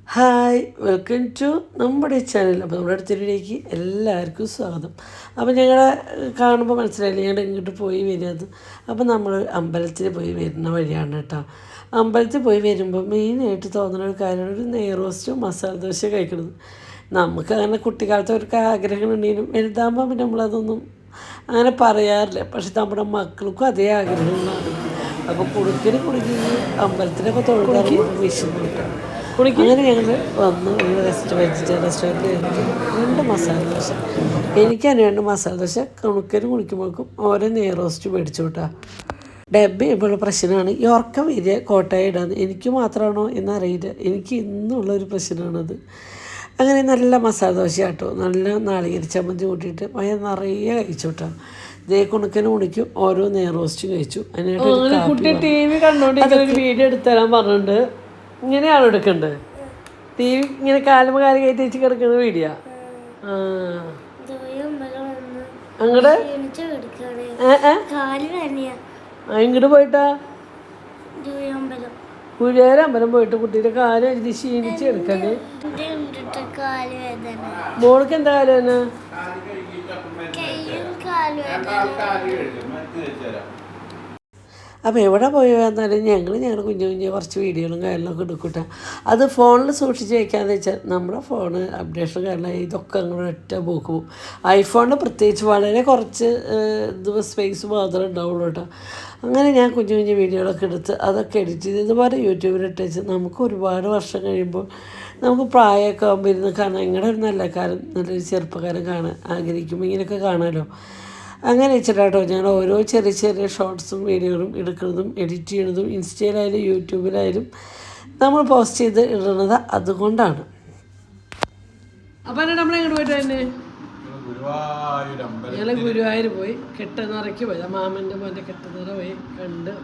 Hi welcome to നമ്മുടെ channel. അപ്പോൾ നമ്മുടെ അടുത്തൊരുവിലേക്ക് എല്ലാവർക്കും സ്വാഗതം. അപ്പോൾ ഞങ്ങളെ കാണുമ്പോൾ മനസ്സിലായില്ലേ ഞങ്ങൾ ഇങ്ങോട്ട് പോയി വരുന്നത്. അപ്പോൾ നമ്മൾ അമ്പലത്തിൽ പോയി വരുന്ന വഴിയാണ് കേട്ടോ. അമ്പലത്തിൽ പോയി വരുമ്പോൾ മെയിനായിട്ട് തോന്നുന്ന ഒരു കാര്യമാണ് ഒരു നെയ്റോസ്റ്റും മസാല ദോശ കഴിക്കുന്നത്. നമുക്ക് അങ്ങനെ കുട്ടിക്കാലത്ത് ഒരു ആഗ്രഹങ്ങളുണ്ടെങ്കിലും വലുതാകുമ്പോൾ പിന്നെ നമ്മളതൊന്നും അങ്ങനെ പറയാറില്ല. പക്ഷെ നമ്മുടെ മക്കൾക്കും അതേ ആഗ്രഹങ്ങളാണ്. അപ്പോൾ കുടുക്കിന് അമ്പലത്തിലൊക്കെ തൊഴുതാക്കി വിഷയം കിട്ടും. അങ്ങനെ ഞങ്ങൾ വന്ന് ഒരു റെസ്റ്റോറൻറ്റിൽ രണ്ട് മസാല ദോശ. എനിക്കാണ് രണ്ട് മസാല ദോശ. കുണിക്കുമ്പോഴേക്കും ഓരോ നെയ്റോസ്റ്റ് മേടിച്ചു കേട്ടോ. ഡബ്ബി ഇപ്പോൾ പ്രശ്നമാണ് ഈ ഉറക്കം വരിക കോട്ടയം ഇടാന്ന്. എനിക്ക് മാത്രമാണോ എന്നറിയില്ല, എനിക്ക് ഇന്നുള്ളൊരു പ്രശ്നമാണത്. അങ്ങനെ നല്ല മസാല ദോശ കേട്ടോ, നല്ല നാളികേര ചമ്മന്തി കൂട്ടിയിട്ട് വയ നിറയെ കഴിച്ചു കേട്ടോ. ഇതേ കുണിക്കും ഓരോ നെയ്റോസ്റ്റും കഴിച്ചു. അതിനായിട്ട് ടി വി കണ്ടോണ്ടിരിക്കുന്ന ഒരു വീഡിയോ എടുത്തരാൻ പറഞ്ഞിട്ടുണ്ട്. ഇങ്ങനെയാണോ എടുക്കേണ്ടത്? ടി വി ഇങ്ങനെ കാലുമ കാല് കയറ്റി വെച്ച് കിടക്കുന്ന വീഡിയോ. അങ്ങോട്ട് ഇങ്ങോട്ട് പോയിട്ടാ ഗുരുവായൂർ അമ്പലം പോയിട്ട് കുട്ടിയുടെ കാല് എഴുതി ക്ഷീണിച്ച് എടുക്കണ്ടേ. മോൾക്ക് എന്താ കാല് തന്നെ? അപ്പോൾ എവിടെ പോയി വന്നാലും ഞങ്ങൾ കുഞ്ഞു കുറച്ച് വീഡിയോകളും കാര്യങ്ങളൊക്കെ എടുക്കൂട്ടാ. അത് ഫോണിൽ സൂക്ഷിച്ച് വയ്ക്കാന്ന് വെച്ചാൽ നമ്മുടെ ഫോണ് അപ്ഡേഷൻ കാരണം ഇതൊക്കെ അങ്ങനെ ഒറ്റ പോക്ക് പോകും. ഐഫോണിൽ പ്രത്യേകിച്ച് വളരെ കുറച്ച് സ്പേസ് മാത്രമേ ഉണ്ടാവുള്ളൂ കേട്ടോ. അങ്ങനെ ഞാൻ കുഞ്ഞു വീഡിയോകളൊക്കെ എടുത്ത് അതൊക്കെ എഡിറ്റ് ചെയ്ത് ഇതുപോലെ യൂട്യൂബിലിട്ട് വെച്ച് നമുക്ക് ഒരുപാട് വർഷം കഴിയുമ്പോൾ നമുക്ക് പ്രായമൊക്കെ ആകുമ്പോൾ ഇരുന്ന് കാണാൻ ഇങ്ങനെ ഒരു നല്ല കാലം നല്ലൊരു ചെറുപ്പക്കാരൻ കാണാൻ ആഗ്രഹിക്കുമ്പോൾ ഇങ്ങനെയൊക്കെ കാണാമല്ലോ. അങ്ങനെ വെച്ചിട്ടാട്ടോ ഞാൻ ഓരോ ചെറിയ ഷോർട്സും വീഡിയോകളും എടുക്കുന്നതും എഡിറ്റ് ചെയ്യുന്നതും ഇൻസ്റ്റയിലായാലും യൂട്യൂബിലായാലും നമ്മൾ പോസ്റ്റ് ചെയ്ത് ഇടുന്നത് അതുകൊണ്ടാണ്. അപ്പം നമ്മളെങ്ങോട്ട് പോയിട്ട് തന്നെ ഞങ്ങൾ ഗുരുവായൂർ പോയി കെട്ടനിറയ്ക്ക് പോയി. മാമൻ്റെ മോൻ്റെ കെട്ടനിറ പോയി കണ്ട്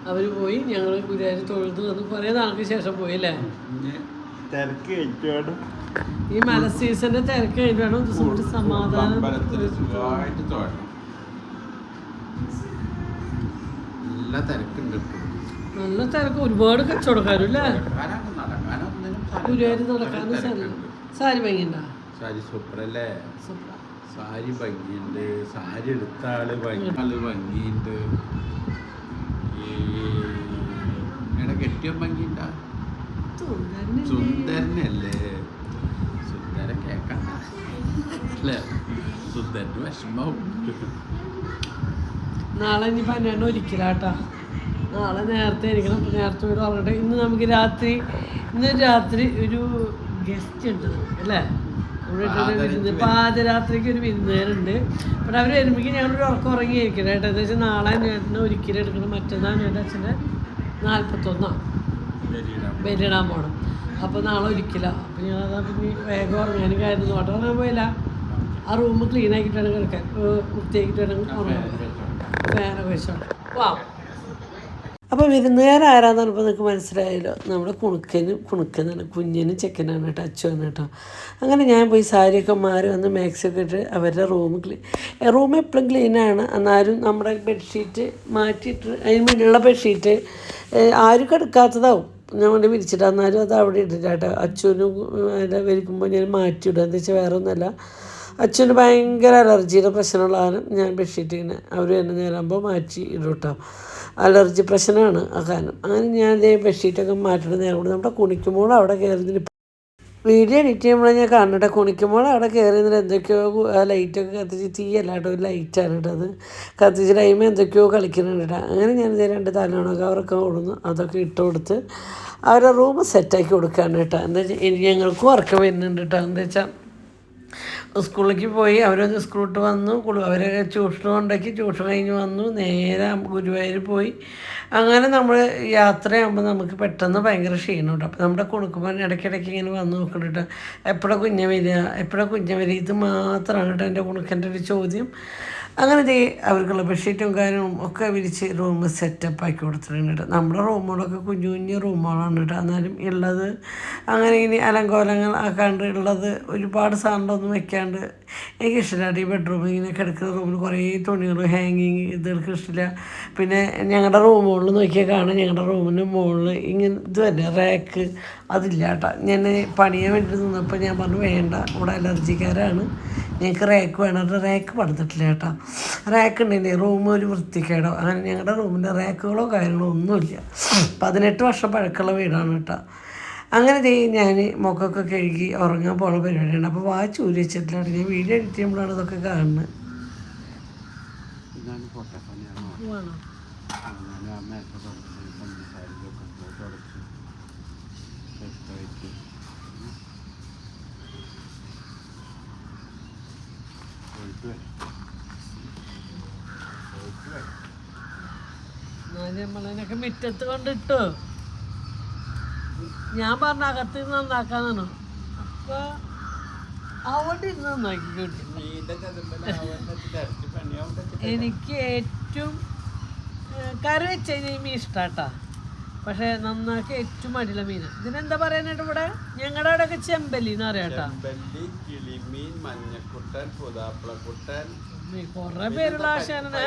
അവർ പോയി. ഞങ്ങൾ ഗുരുവായൂർ തൊഴുതു വന്ന് കുറേ നാൾക്ക് ശേഷം പോയില്ലേ. ഈ മല സീസണിന്റെ തിരക്ക് കഴിഞ്ഞ് വേണം സമാധാനം. നല്ല തിരക്ക്, ഒരുപാട് കച്ചവടക്കാരും അല്ലേ. ഗുരുവായൂർ നടക്കാനും സാരി ഭംഗിയുണ്ടോ? സാരി സൂപ്പറല്ലേ. സാരി ഭംഗിയുണ്ട്, സാരി എടുത്ത ആള് ഭംഗിയുണ്ട്, കെട്ടിയ ഭംഗിയുണ്ടാ. സുന്ദരനല്ലേ, സുന്ദര കേക്കണ്ട അല്ലേ, സുന്ദരന് വിഷമവും. നാളെ ഇനി 12 ഒരിക്കലാട്ടാ. നാളെ നേരത്തെ ഇരിക്കണം. നേരത്തെ വീട് പറഞ്ഞിട്ട് ഇന്ന് നമുക്ക് രാത്രി ഒരു ഗസ്റ്റ് ഉണ്ട് അല്ലേ. പാതിരാത്രിക്ക് ഒരു വിരുന്നുകാരുണ്ട്. പക്ഷെ അവർ വരുമ്പോഴേക്കും ഞങ്ങളൊരു ഉറക്കം ഉറങ്ങിയിരിക്കണം കേട്ടോ. എന്താ വെച്ചാൽ നാളെ ചേട്ടനെ ഒരിക്കലും എടുക്കണം. മറ്റന്നാൾ എൻ്റെ അച്ഛൻ്റെ 41 ബലിയിടാൻ പോകണം. അപ്പോൾ നാളെ ഒരിക്കലാണ്. അപ്പോൾ ഞാനതാ പിന്നെ വേഗം ഉറങ്ങാനും കാര്യം നോട്ടം ഉറങ്ങാൻ പോയില്ല. ആ റൂം ക്ലീൻ ആക്കിയിട്ട് വേണം കിടക്കാൻ, വൃത്തിയാക്കിയിട്ട് വേണം ഉറങ്ങാൻ പോയി. ഫാനൊക്കെ വെച്ചോളാം. വാ. അപ്പോൾ വിരുന്നുകാരാരാന്ന് പറഞ്ഞപ്പോൾ നിങ്ങൾക്ക് മനസ്സിലായല്ലോ. നമ്മുടെ കുണുക്കനാണ്, കുഞ്ഞിനും ചെക്കനാണ് കേട്ടോ, അച്ചുവാണ് കേട്ടോ. അങ്ങനെ ഞാൻ പോയി സാരിയൊക്കെ മാറി വന്ന് മാക്സൊക്കെ ഇട്ട് അവരുടെ റൂം എപ്പോഴും ക്ലീനാണ്. എന്നാലും നമ്മുടെ ബെഡ്ഷീറ്റ് മാറ്റിയിട്ട് അതിന് മുന്നിലുള്ള ബെഡ്ഷീറ്റ് ആരും കിടക്കാത്തതാവും. ഞാൻ വിരിച്ചിട്ട് എന്നാലും അത് അവിടെ ഇട്ടിട്ട് കേട്ടോ. അച്ഛനും അതിൽ വരിക്കുമ്പോൾ ഞാൻ മാറ്റിയിടുക. എന്താ വെച്ചാൽ വേറെ ഒന്നുമല്ല, അച്ഛന് ഭയങ്കര അലർജിയുടെ പ്രശ്നമുള്ള കാരണം ഞാൻ ബെഡ്ഷീറ്റ് ഇങ്ങനെ അവർ തന്നെ നേരാകുമ്പോൾ മാറ്റി ഇടും കേട്ടോ. അലർജി പ്രശ്നമാണ് ആ കാരണം. അങ്ങനെ ഞാൻ ഇതേ ബെഡ്ഷീറ്റൊക്കെ മാറ്റിയിട്ട് നേരം കൊണ്ട് നമ്മുടെ കുണിക്കുമ്പോൾ അവിടെ കയറുന്നതിന് വീഡിയോ എഡിറ്റ് ചെയ്യുമ്പോൾ ഞാൻ കാണട്ടെ. കുണിക്കുമ്പോൾ അവിടെ കയറുന്നതിൽ എന്തൊക്കെയോ ലൈറ്റൊക്കെ കത്തിച്ച്, തീയല്ല കേട്ടോ, ഒരു ലൈറ്റാണ് കേട്ടോ. അത് കത്തിച്ച് ടൈം എന്തൊക്കെയോ കളിക്കുന്നുണ്ട് കേട്ടോ. അങ്ങനെ ഞാനിത് 2 തലോണൊക്കെ അവരൊക്കെ കൊടുന്നു, അതൊക്കെ ഇട്ട് കൊടുത്ത് അവരുടെ റൂം സെറ്റാക്കി കൊടുക്കുകയാണ് കേട്ടോ. എന്താ വെച്ചാൽ ഞങ്ങൾക്കും ഉറക്കം വരുന്നുണ്ട് കേട്ടോ. എന്താ വെച്ചാൽ സ്കൂളിലേക്ക് പോയി അവരൊന്ന് സ്കൂളിട്ട് വന്നു, അവരെ ട്യൂഷൻ കൊണ്ടാക്കി, ട്യൂഷൻ കഴിഞ്ഞ് വന്നു, നേരെ ഗുരുവായൂർ പോയി. അങ്ങനെ നമ്മൾ യാത്രയാകുമ്പോൾ നമുക്ക് പെട്ടെന്ന് ഭയങ്കര ക്ഷീണമുണ്ട്. അപ്പോൾ നമ്മുടെ കുണുക്കുമ്പോൾ ഇടയ്ക്കിടയ്ക്ക് ഇങ്ങനെ വന്ന് നോക്കണ്ടിട്ട് എപ്പോഴാണ് കുഞ്ഞ വരിക ഇത് മാത്രമാണ് കേട്ടോ എൻ്റെ കുണുക്കൻ്റെ ഒരു ചോദ്യം. അങ്ങനെ അവർക്കുള്ള ബെഡ്ഷീറ്റും കാര്യവും ഒക്കെ വിരിച്ച് റൂം സെറ്റപ്പ് ആക്കി കൊടുത്തിട്ടുണ്ട്. നമ്മുടെ റൂമുകളൊക്കെ കുഞ്ഞു കുഞ്ഞു റൂമുകളാണ് കേട്ടോ. എന്നാലും ഉള്ളത് അങ്ങനെ ഇനി അലങ്കോലങ്ങൾ ആക്കാണ്ട് ഉള്ളത് ഒരുപാട് സാധനങ്ങളൊന്നും വെക്കാണ്ട് എനിക്കിഷ്ടമില്ല. ഈ ബെഡ്റൂം ഇങ്ങനെ കിടക്കുന്ന റൂമിൽ കുറേ തുണികൾ ഹാങ്ങിങ് ഇതൊക്കെ ഇഷ്ടമില്ല. പിന്നെ ഞങ്ങളുടെ റൂമുകളിൽ നോക്കിയാൽ കാണാം, ഞങ്ങളുടെ റൂമിന് മുകളിൽ ഇങ്ങനെ ഇത് തന്നെ റാക്ക് അതില്ല കേട്ടോ. ഞാൻ പണിയാൻ വേണ്ടി നിന്നപ്പോൾ ഞാൻ പറഞ്ഞു വേണ്ട, ഇവിടെ അലർജിക്കാരാണ്, ഞങ്ങൾക്ക് റാക്ക് വേണം. റാക്ക് പണിതിട്ടില്ല കേട്ടോ. റാക്ക് ഉണ്ടെങ്കിൽ റൂം ഒരു വൃത്തിക്കേടോ അങ്ങനെ ഞങ്ങളുടെ റൂമിൻ്റെ റാക്കുകളോ കാര്യങ്ങളോ ഒന്നുമില്ല. 18 വർഷം പഴക്കമുള്ള വീടാണ് കേട്ടോ. അങ്ങനെ ഞാൻ മുഖമൊക്കെ കഴുകി ഉറങ്ങാൻ പോണ പരിപാടിയാണ്. അപ്പോൾ വാച്ച് ഊരി വെച്ചിട്ടില്ല. ഞാൻ വീഡിയോ എഡിറ്റ് ചെയ്യുമ്പോഴാണ് ഇതൊക്കെ കാണുന്നത്. നമ്മളതിനൊക്കെ മുറ്റത്ത് കൊണ്ടിട്ടു. ഞാൻ പറഞ്ഞ അകത്ത് നന്നാക്കാന്നാണ്. അപ്പൊ അവിടെ ഇരുന്ന് നന്നാക്കിക്കൊണ്ടി. എനിക്ക് ഏറ്റവും കറി വെച്ച് കഴിഞ്ഞാൽ മീൻ ഇഷ്ടാട്ടാ. പക്ഷെ നന്നാക്കി ഏറ്റവും മടിയുള്ള മീൻ. ഇതിനെന്താ പറയാനായിട്ട് ഇവിടെ ഞങ്ങളുടെ അവിടെയൊക്കെ ചെമ്പല്ലി എന്ന് പറയാട്ടാ. കൊറേ പേരുള്ള ആശാനെ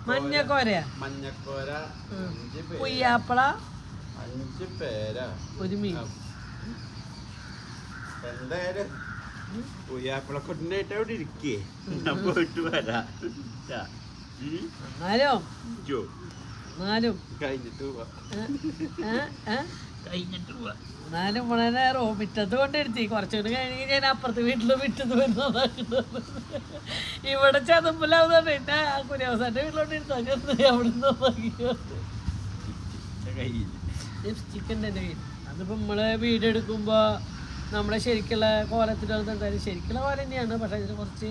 മഞ്ഞക്കോരയാ, പുയ്യാപ്പള, 5 പേരാ ഒരു മീൻ. എന്തായാലും പുയ്യാപ്പള കൊണ്ടായിട്ട് അവിടെ ഇരിക്കേ, പോയിട്ട് വരാം. എന്നാലും വളരെ മുറ്റത്ത് കൊണ്ടിരുത്തി. കുറച്ചുകൂടി കഴിഞ്ഞ് ഞാൻ അപ്പുറത്ത് വീട്ടിൽ മുറ്റത്ത് വരുന്നതാക്കുന്നത്. ഇവിടെ ചതമ്പലാവുന്നുണ്ട്. എന്നെ ആ കുര്യാവസാന്റെ വീട്ടിലോട്ട് ഇരുത്താൻ അവിടെ ലിപ്സ്റ്റിക്കിൻ്റെ എൻ്റെ കയ്യിൽ. അതിപ്പോൾ നമ്മള് വീഡിയോ എടുക്കുമ്പോൾ നമ്മളെ ശരിക്കുള്ള കോലത്തിൽ എന്തായാലും ശരിക്കുള്ള കോല തന്നെയാണ്. പക്ഷെ അതിന് കുറച്ച്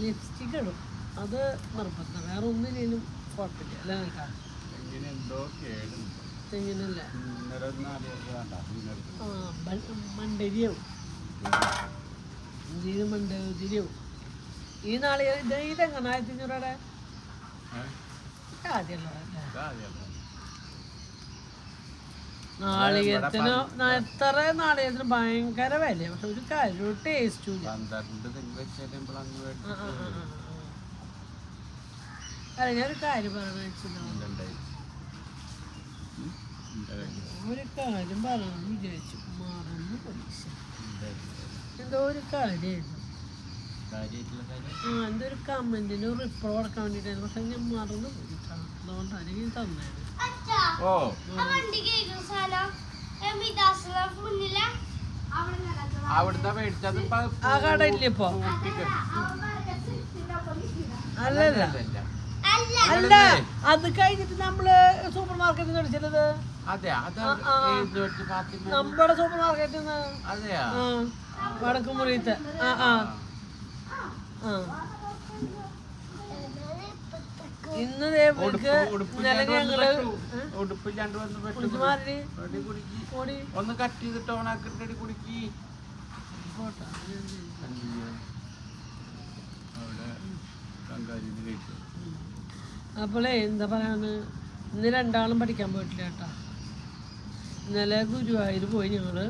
ലിപ്സ്റ്റിക്ക് ഇടും, അത് നിർബന്ധം. വേറെ ഒന്നിനും കുഴപ്പമില്ല അല്ലേ? തെങ്ങിനല്ല മണ്ടരിയാവും, മണ്ടരിയാവും. ഈ നാളെ ഇതെങ്ങനെ 1500 നാളികേരത്തിന് എത്ര നാളികേരത്തിന് ഭയങ്കര വിലയാണ്. പക്ഷെ ഒരു കാര്യം ഒരു ടേസ്റ്റും ഇല്ല. അല്ല ഞാനൊരു കാര്യം പറയണമെന്ന് വിചാരിച്ചു, മറന്നു പരീക്ഷ എന്തോ ഒരു കാര്യമായിരുന്നു. എന്തോ ഒരു കമന്റിന് റിപ്ലൈ കൊടുക്കാൻ വേണ്ടിട്ടായിരുന്നു. പക്ഷെ ഞാൻ മറന്നു പോയിട്ടാണ്. അതുകൊണ്ടാണ് എനിക്ക് തന്നത്. ആ കട ഇല്ല ഇപ്പൊ. അല്ലല്ല അല്ല, അത് കഴിഞ്ഞിട്ട് നമ്മള് സൂപ്പർ മാർക്കറ്റിൽ നിന്ന് അടിച്ചത്. നമ്മുടെ സൂപ്പർ മാർക്കറ്റിൽ നിന്ന് വടക്കുമുറിയത്തെ. ഇന്ന് ഇന്നലെ ഞങ്ങള് ഒന്ന് കട്ട് ചെയ്തിട്ട് ഓണാക്കിട്ട് കുടിക്കി. അപ്പോളേ എന്താ പറയാന്ന്, ഇന്ന് രണ്ടാളും പഠിക്കാൻ പോയിട്ടില്ല കേട്ടോ. ഇന്നലെ ഗുരുവായൂർ പോയി ഞങ്ങള്.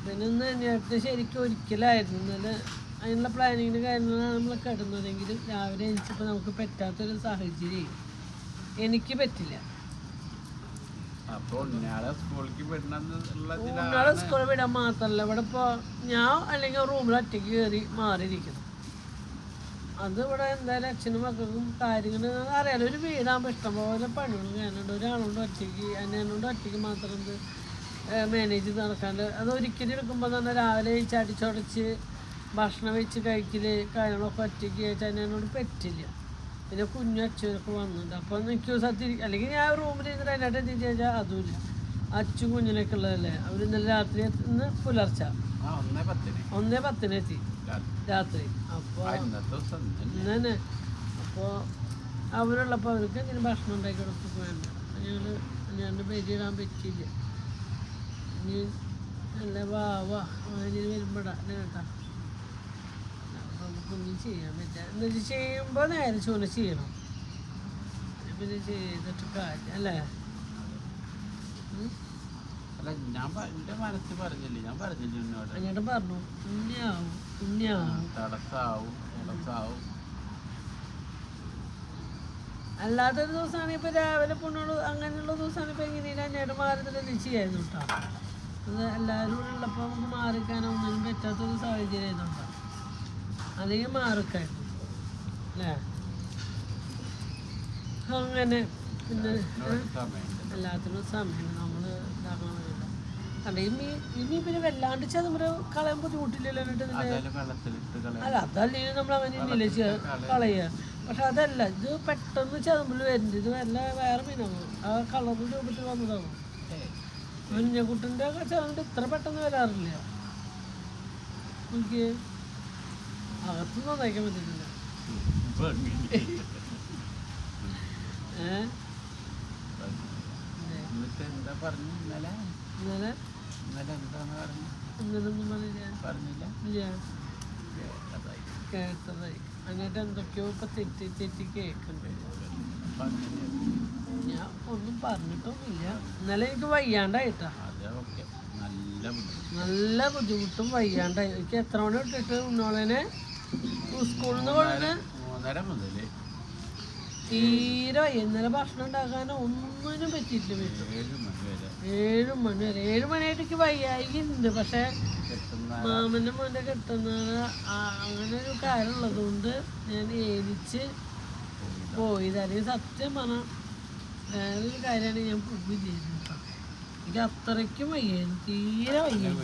പിന്നെ ഇന്ന് നേരത്തെ ശരിക്കും ഒരിക്കലായിരുന്നു. ഇന്നലെ അതിനുള്ള പ്ലാനിങ്ങിന് കാര്യങ്ങളാണ് നമ്മൾ കിടന്നതെങ്കിലും രാവിലെ എണീച്ചപ്പോൾ നമുക്ക് പറ്റാത്തൊരു സാഹചര്യം. എനിക്ക് പറ്റില്ല. ഉന്നാളെ സ്കൂളിൽ വിടാൻ മാത്രമല്ല, ഇവിടെ ഇപ്പോൾ ഞാൻ അല്ലെങ്കിൽ റൂമിൽ ഒറ്റയ്ക്ക് കയറി മാറിയിരിക്കുന്നു. അത് ഇവിടെ എന്തായാലും അച്ഛനും മക്കൾക്കും കാര്യങ്ങൾ അറിയാലോ. ഒരു വീടാകുമ്പോൾ ഇഷ്ടംപോലെ പണികളും ഞാനുണ്ട്. ഒരാളുകൊണ്ട് ഒറ്റയ്ക്ക് എന്നോണ്ട് ഒറ്റയ്ക്ക് മാത്രം എന്ത് മാനേജ് ചെയ്ത് നടക്കാണ്ട്. അത് ഒരിക്കലും എടുക്കുമ്പോൾ തന്നെ രാവിലെ ചടിച്ചുടച്ച് ഭക്ഷണം വെച്ച് കഴിക്കല് കാര്യങ്ങളൊക്കെ ഒറ്റയ്ക്ക് കഴിച്ചാൽ എന്നോട് പറ്റില്ല. പിന്നെ കുഞ്ഞു അച്ഛനൊക്കെ വന്നിട്ടുണ്ട്. അപ്പം എനിക്ക് സത്യം അല്ലെങ്കിൽ ഞാൻ റൂമിൽ ഇരുന്നിട്ട് അതിനായിട്ട് എന്ത് ചോദിച്ചാൽ അതുമില്ല. അച്ഛൻ കുഞ്ഞിനൊക്കെ ഉള്ളതല്ലേ. അവർ ഇന്നലെ രാത്രി ഇന്ന് പുലർച്ച 1:10 എത്തി രാത്രി. അപ്പോൾ ഇന്നെ അപ്പോൾ അവരുള്ളപ്പോൾ അവർക്ക് ഇങ്ങനെ ഭക്ഷണം ഉണ്ടാക്കി കൊടുത്തൊക്കെ വേണ്ട. ഞാൻ ബലിയിടാൻ പറ്റിയില്ല. ഇനി നല്ല വാ ഇനി വരുമ്പോഴാ കേട്ടാ. കുഞ്ഞ് ചെയ്യാൻ പറ്റില്ല. എന്നിട്ട് ചെയ്യുമ്പോൾ നേരെ ചൂല ചെയ്യണം. പിന്നെ ചെയ്തിട്ട് കാര്യം അല്ലേ? അല്ല ഞാൻ എൻ്റെ മനസ്സിൽ പറഞ്ഞില്ലേ, ഞാൻ പറഞ്ഞില്ലേ എന്നോട് അങ്ങോട്ട് പറഞ്ഞു കുഞ്ഞാവും തടസ്സാവും. അല്ലാത്തൊരു ദിവസമാണ് ഇപ്പൊ രാവിലെ പുണ്ണോട് അങ്ങനെയുള്ള ദിവസമാണ് ഇപ്പൊ എങ്ങനെയാണ് അഞ്ഞേട്ട് മാറുന്നത് ചെയ്യായിരുന്നു കേട്ടോ. അത് എല്ലാവരും ഉള്ളപ്പോൾ നമുക്ക് മാറിക്കാനോ ഒന്നിനും പറ്റാത്തൊരു സാഹചര്യം ആയതുകൊണ്ടാണ്. അല്ലെങ്കിൽ മാറിക്കായിരുന്നു അല്ലേ? അങ്ങനെ പിന്നെ എല്ലാത്തിനും സമയം നമ്മൾ ഇതാക്കാൻ വേണ്ടിയില്ല. അല്ലെങ്കിൽ ഇനി പിന്നെ വല്ലാണ്ട് ചതുമ്പ് കളയാൻ ബുദ്ധിമുട്ടില്ലല്ലോ. അല്ല അതല്ലെങ്കിൽ നമ്മൾ അങ്ങനെ ഇല്ല കളയുക. പക്ഷെ അതല്ല, ഇത് പെട്ടെന്ന് ചതുമ്പിൽ വരുന്നുണ്ട്. ഇത് വല്ല വേറെ മീനാണ്, ആ കളറിന് രൂപത്തിൽ വന്നതാണ്. മഞ്ഞക്കുട്ടിൻ്റെ ഒക്കെ ചതുമ്പ് ഇത്ര പെട്ടെന്ന് വരാറില്ല. എനിക്ക് അകത്ത് നന്നാക്കാൻ പറ്റില്ല. ഇന്നലൊന്നും പറഞ്ഞില്ല. കേട്ടതായി എന്നിട്ട് എന്തൊക്കെയോ ഇപ്പൊ തെറ്റി കേൾക്കുന്നുണ്ട്. ഞാൻ ഒന്നും പറഞ്ഞിട്ടൊന്നുമില്ല. ഇന്നലെ എനിക്ക് വയ്യാണ്ടായിട്ടാ, നല്ല ബുദ്ധിമുട്ടും വയ്യാണ്ടായി. എനിക്ക് എത്ര മണി ഇട്ടിട്ട് ഉണ്ണോളനെ സ്കൂളിൽ നിന്ന് കൊണ്ടുവന്ന് 3:30 മുതൽ തീരെ ഇന്നലെ ഭക്ഷണം ഉണ്ടാക്കാനോ ഒന്നിനും പറ്റിയിട്ടില്ല. വീട്ടിൽ 7 മണി വരെ 7 മണിയായിട്ട് എനിക്ക് വയ്യായിണ്ട്. പക്ഷെ മാമൻ്റെ മോൻ്റെ കെട്ടുന്നത് അങ്ങനെ ഒരു കാര്യമുള്ളത് കൊണ്ട് ഞാൻ ഏനിച്ച് പോയത്. അല്ലെങ്കിൽ സത്യം പറഞ്ഞാൽ വേറൊരു കാര്യമാണ്, ഞാൻ പോവുകയും ചെയ്തു കേട്ടോ. എനിക്ക് അത്രയ്ക്കും വയ്യായിരുന്നു, തീരെ വയ്യായിരുന്നു.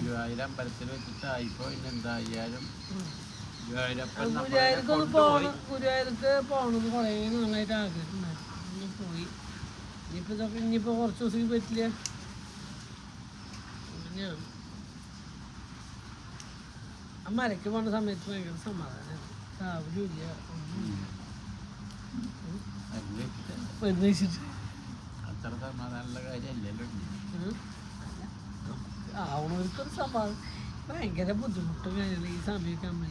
ഗുരുവായൂർക്ക് പോകണമെന്ന് കുറേ നാളായിട്ട് ആഗ്രഹമുണ്ടായിരുന്നു. ഇനി പോയി. ഇനിയിപ്പോൾ കുറച്ച് ദിവസം പറ്റില്ല. അങ്ങനെയാണ്. ആ മലയ്ക്ക് പോകുന്ന സമയത്ത് ഭയങ്കര സമാധാനമാണ്. രാവിലും ഇല്ല ഒന്നും ആവണവർക്കൊരു സമാധാനം. ഭയങ്കര ബുദ്ധിമുട്ടും കാര്യങ്ങൾ ഈ സമയമൊക്കെ നമ്മൾ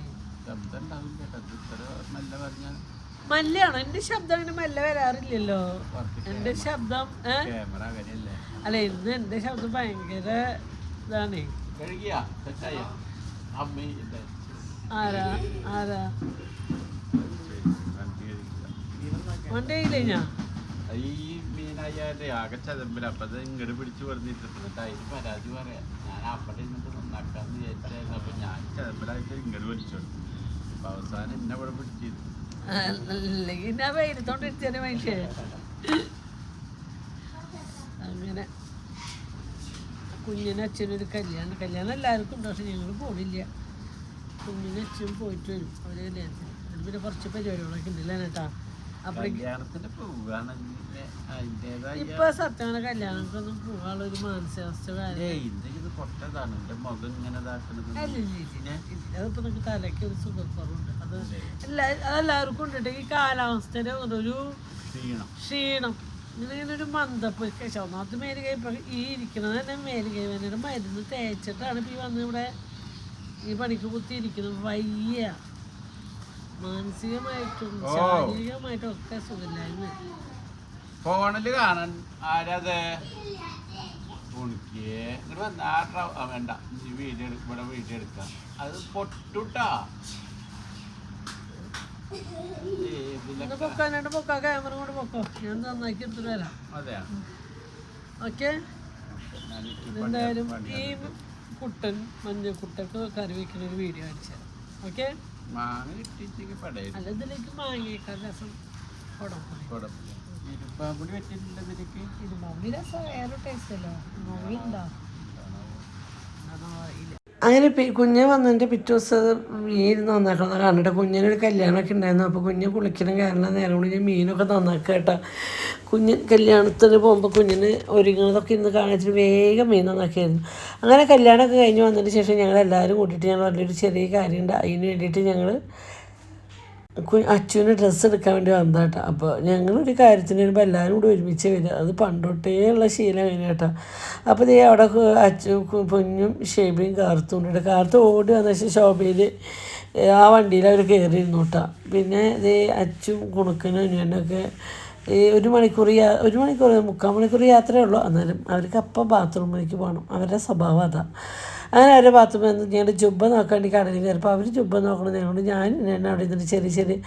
മല്ലാണ്. എൻ്റെ ശബ്ദം അങ്ങനെ മെല്ല വരാറില്ലല്ലോ. എൻ്റെ ശബ്ദം അല്ല, ഇന്ന് എൻ്റെ ശബ്ദം ഭയങ്കര ഇതാണേ. ആരാ വണ്ടിയില്ലേ? ഞാൻ ഈ മീനായാലേ ആകെ ചതമ്പില്ല. അപ്പൊ അത് ഇങ്ങോട്ട് പിടിച്ച് പറഞ്ഞിട്ടുണ്ട്. അതിന് പരാതി പറയാം. ഞാൻ അവിടെ ഇന്നിട്ട് നന്നാക്കാന്ന് വിചാരിച്ചായിരുന്നു. അപ്പൊ ഞാൻ ചതമ്പിലായിട്ട് ഇങ്ങോട്ട് വലിച്ചോളൂ. അപ്പൊ അവസാനം എന്നെ ഇവിടെ പിടിച്ചിരുന്നു. അല്ലെങ്കിൽ ഞാൻ വെയിലത്തോണ്ടിരിച്ചേ മനുഷ്യ. അങ്ങനെ കുഞ്ഞിനും അച്ഛനൊരു കല്യാണം എല്ലാവർക്കും ഉണ്ട്. പക്ഷെ ഞങ്ങൾ പോണില്ല. കുഞ്ഞിനും അച്ഛനും പോയിട്ട് വരും അവര് കല്യാണത്തിന്. പിന്നെ കുറച്ച് പരിപാടികളൊക്കെ ഉണ്ടല്ലേ കേട്ടാ. ഇപ്പൊ സത്യമാണ് കല്യാണത്തിനൊന്നും പോകാനുള്ളൊരു മാനസികാവസ്ഥ അതിപ്പോ നമുക്ക് തലയ്ക്ക് ഒരു സുഖക്കുറവുണ്ട്. അത് അതെല്ലാവർക്കും ഉണ്ട്. ഈ കാലാവസ്ഥയുടെ ഒരു ക്ഷീണം, ഇങ്ങനെ ഒരു മന്ദപ്പ് ഒന്നാമത്തെ മേലുകൈ. ഇപ്പൊ ഈ ഇരിക്കുന്നത് തന്നെ മേലുകൈ വേനയുടെ മരുന്ന് തേച്ചിട്ടാണ് ഇപ്പൊ ഈ വന്ന് ഇവിടെ ഈ പണിക്ക് കുത്തിയിരിക്കുന്നത്. വയ്യ, മാനസികമായിട്ടും ശാരീരികമായിട്ടും ഒക്കെ സുഖമില്ലായ്മ. ഫോണില് കാണാൻ ആരാത് വേണ്ട ഇവിടെ വീഡിയോ എടുക്കാം. അത് പൊട്ടുട്ടാ. പൊക്കോ ക്യാമറ കൊണ്ട് പൊക്കോ. ഞാൻ നന്നാക്കി എടുത്തിട്ട് വരാം. ഓക്കെ. എന്തായാലും ഈ കുട്ടൻ മഞ്ഞക്കുട്ടൊക്കെ കറി വെക്കുന്ന ഒരു വീഡിയോ അടിച്ചു തരാം. ഓക്കെ. അല്ല, ഇതിലേക്ക് മാങ്ങയേക്കാൾ രസം ഇരുമ്പാമ്പുളി വെച്ചിട്ടുണ്ടതിലേക്ക്. ഇരുമ്പാമ്പുളി രസം വേറെ ടേസ്റ്റ് അല്ലോ. നോവിലുണ്ടോ? അങ്ങനെ കുഞ്ഞ് വന്നതിൻ്റെ പിറ്റേ ദിവസം മീൻ നന്നാക്കണം കണ്ടിട്ട്. കുഞ്ഞിനൊരു കല്യാണമൊക്കെ ഉണ്ടായിരുന്നു. അപ്പോൾ കുഞ്ഞ് കുളിക്കണം കാരണം നേരം കൊണ്ട് ഞാൻ മീനൊക്കെ നന്നാക്കുക കേട്ടോ. കുഞ്ഞ് കല്യാണത്തിന് പോകുമ്പോൾ കുഞ്ഞിന് ഒരുങ്ങുന്നതൊക്കെ ഇന്ന് കാണിച്ചിട്ട് വേഗം മീൻ നന്നാക്കിയായിരുന്നു. അങ്ങനെ കല്യാണമൊക്കെ കഴിഞ്ഞ് വന്നതിന് ശേഷം ഞങ്ങളെല്ലാവരും കൂട്ടിയിട്ട് ഞങ്ങൾ വലിയൊരു ചെറിയ കാര്യമുണ്ട്. അതിന് വേണ്ടിയിട്ട് ഞങ്ങൾ അച്ഛന് ഡ്രസ്സ് എടുക്കാൻ വേണ്ടി വന്നതാണ് കേട്ടോ. അപ്പോൾ ഞങ്ങളൊരു കാര്യത്തിന് വരുമ്പോൾ എല്ലാവരും കൂടി ഒരുമിച്ച് വരിക. അത് പണ്ടൊട്ടേ ഉള്ള ശീലം കഴിഞ്ഞ കേട്ടോ. അപ്പോൾ ദേ അവിടെ അച്ഛൻ കുഞ്ഞും ഷേബിയും കാർത്തും കൊണ്ടിട്ട് കാർത്ത് ഓടി വന്ന ശേഷം ശോഭയിൽ ആ വണ്ടിയിൽ അവർ കയറി ഇരുന്നു കേട്ടോ. പിന്നെ ഇത് അച്ചും കുണുക്കനും അനിയനൊക്കെ ഈ 1 മണിക്കൂർ 3/4 മണിക്കൂർ യാത്രയേ ഉള്ളൂ. അന്നേരം അവർക്ക് അപ്പം ബാത്റൂമിലേക്ക് പോകണം, അവരുടെ സ്വഭാവം അതാണ്. അങ്ങനെ അവരുടെ ബാത്റൂമിൽ നിന്ന് ഞങ്ങൾ ജുബ്ബ നോക്കാൻ വേണ്ടി കടലിൽ കയറിയപ്പോൾ അവർ ജുബ്ബ നോക്കണം ഞങ്ങൾ ഞാൻ അവിടെ ഇരുന്നിട്ട് ചെറിയ ചെറിയ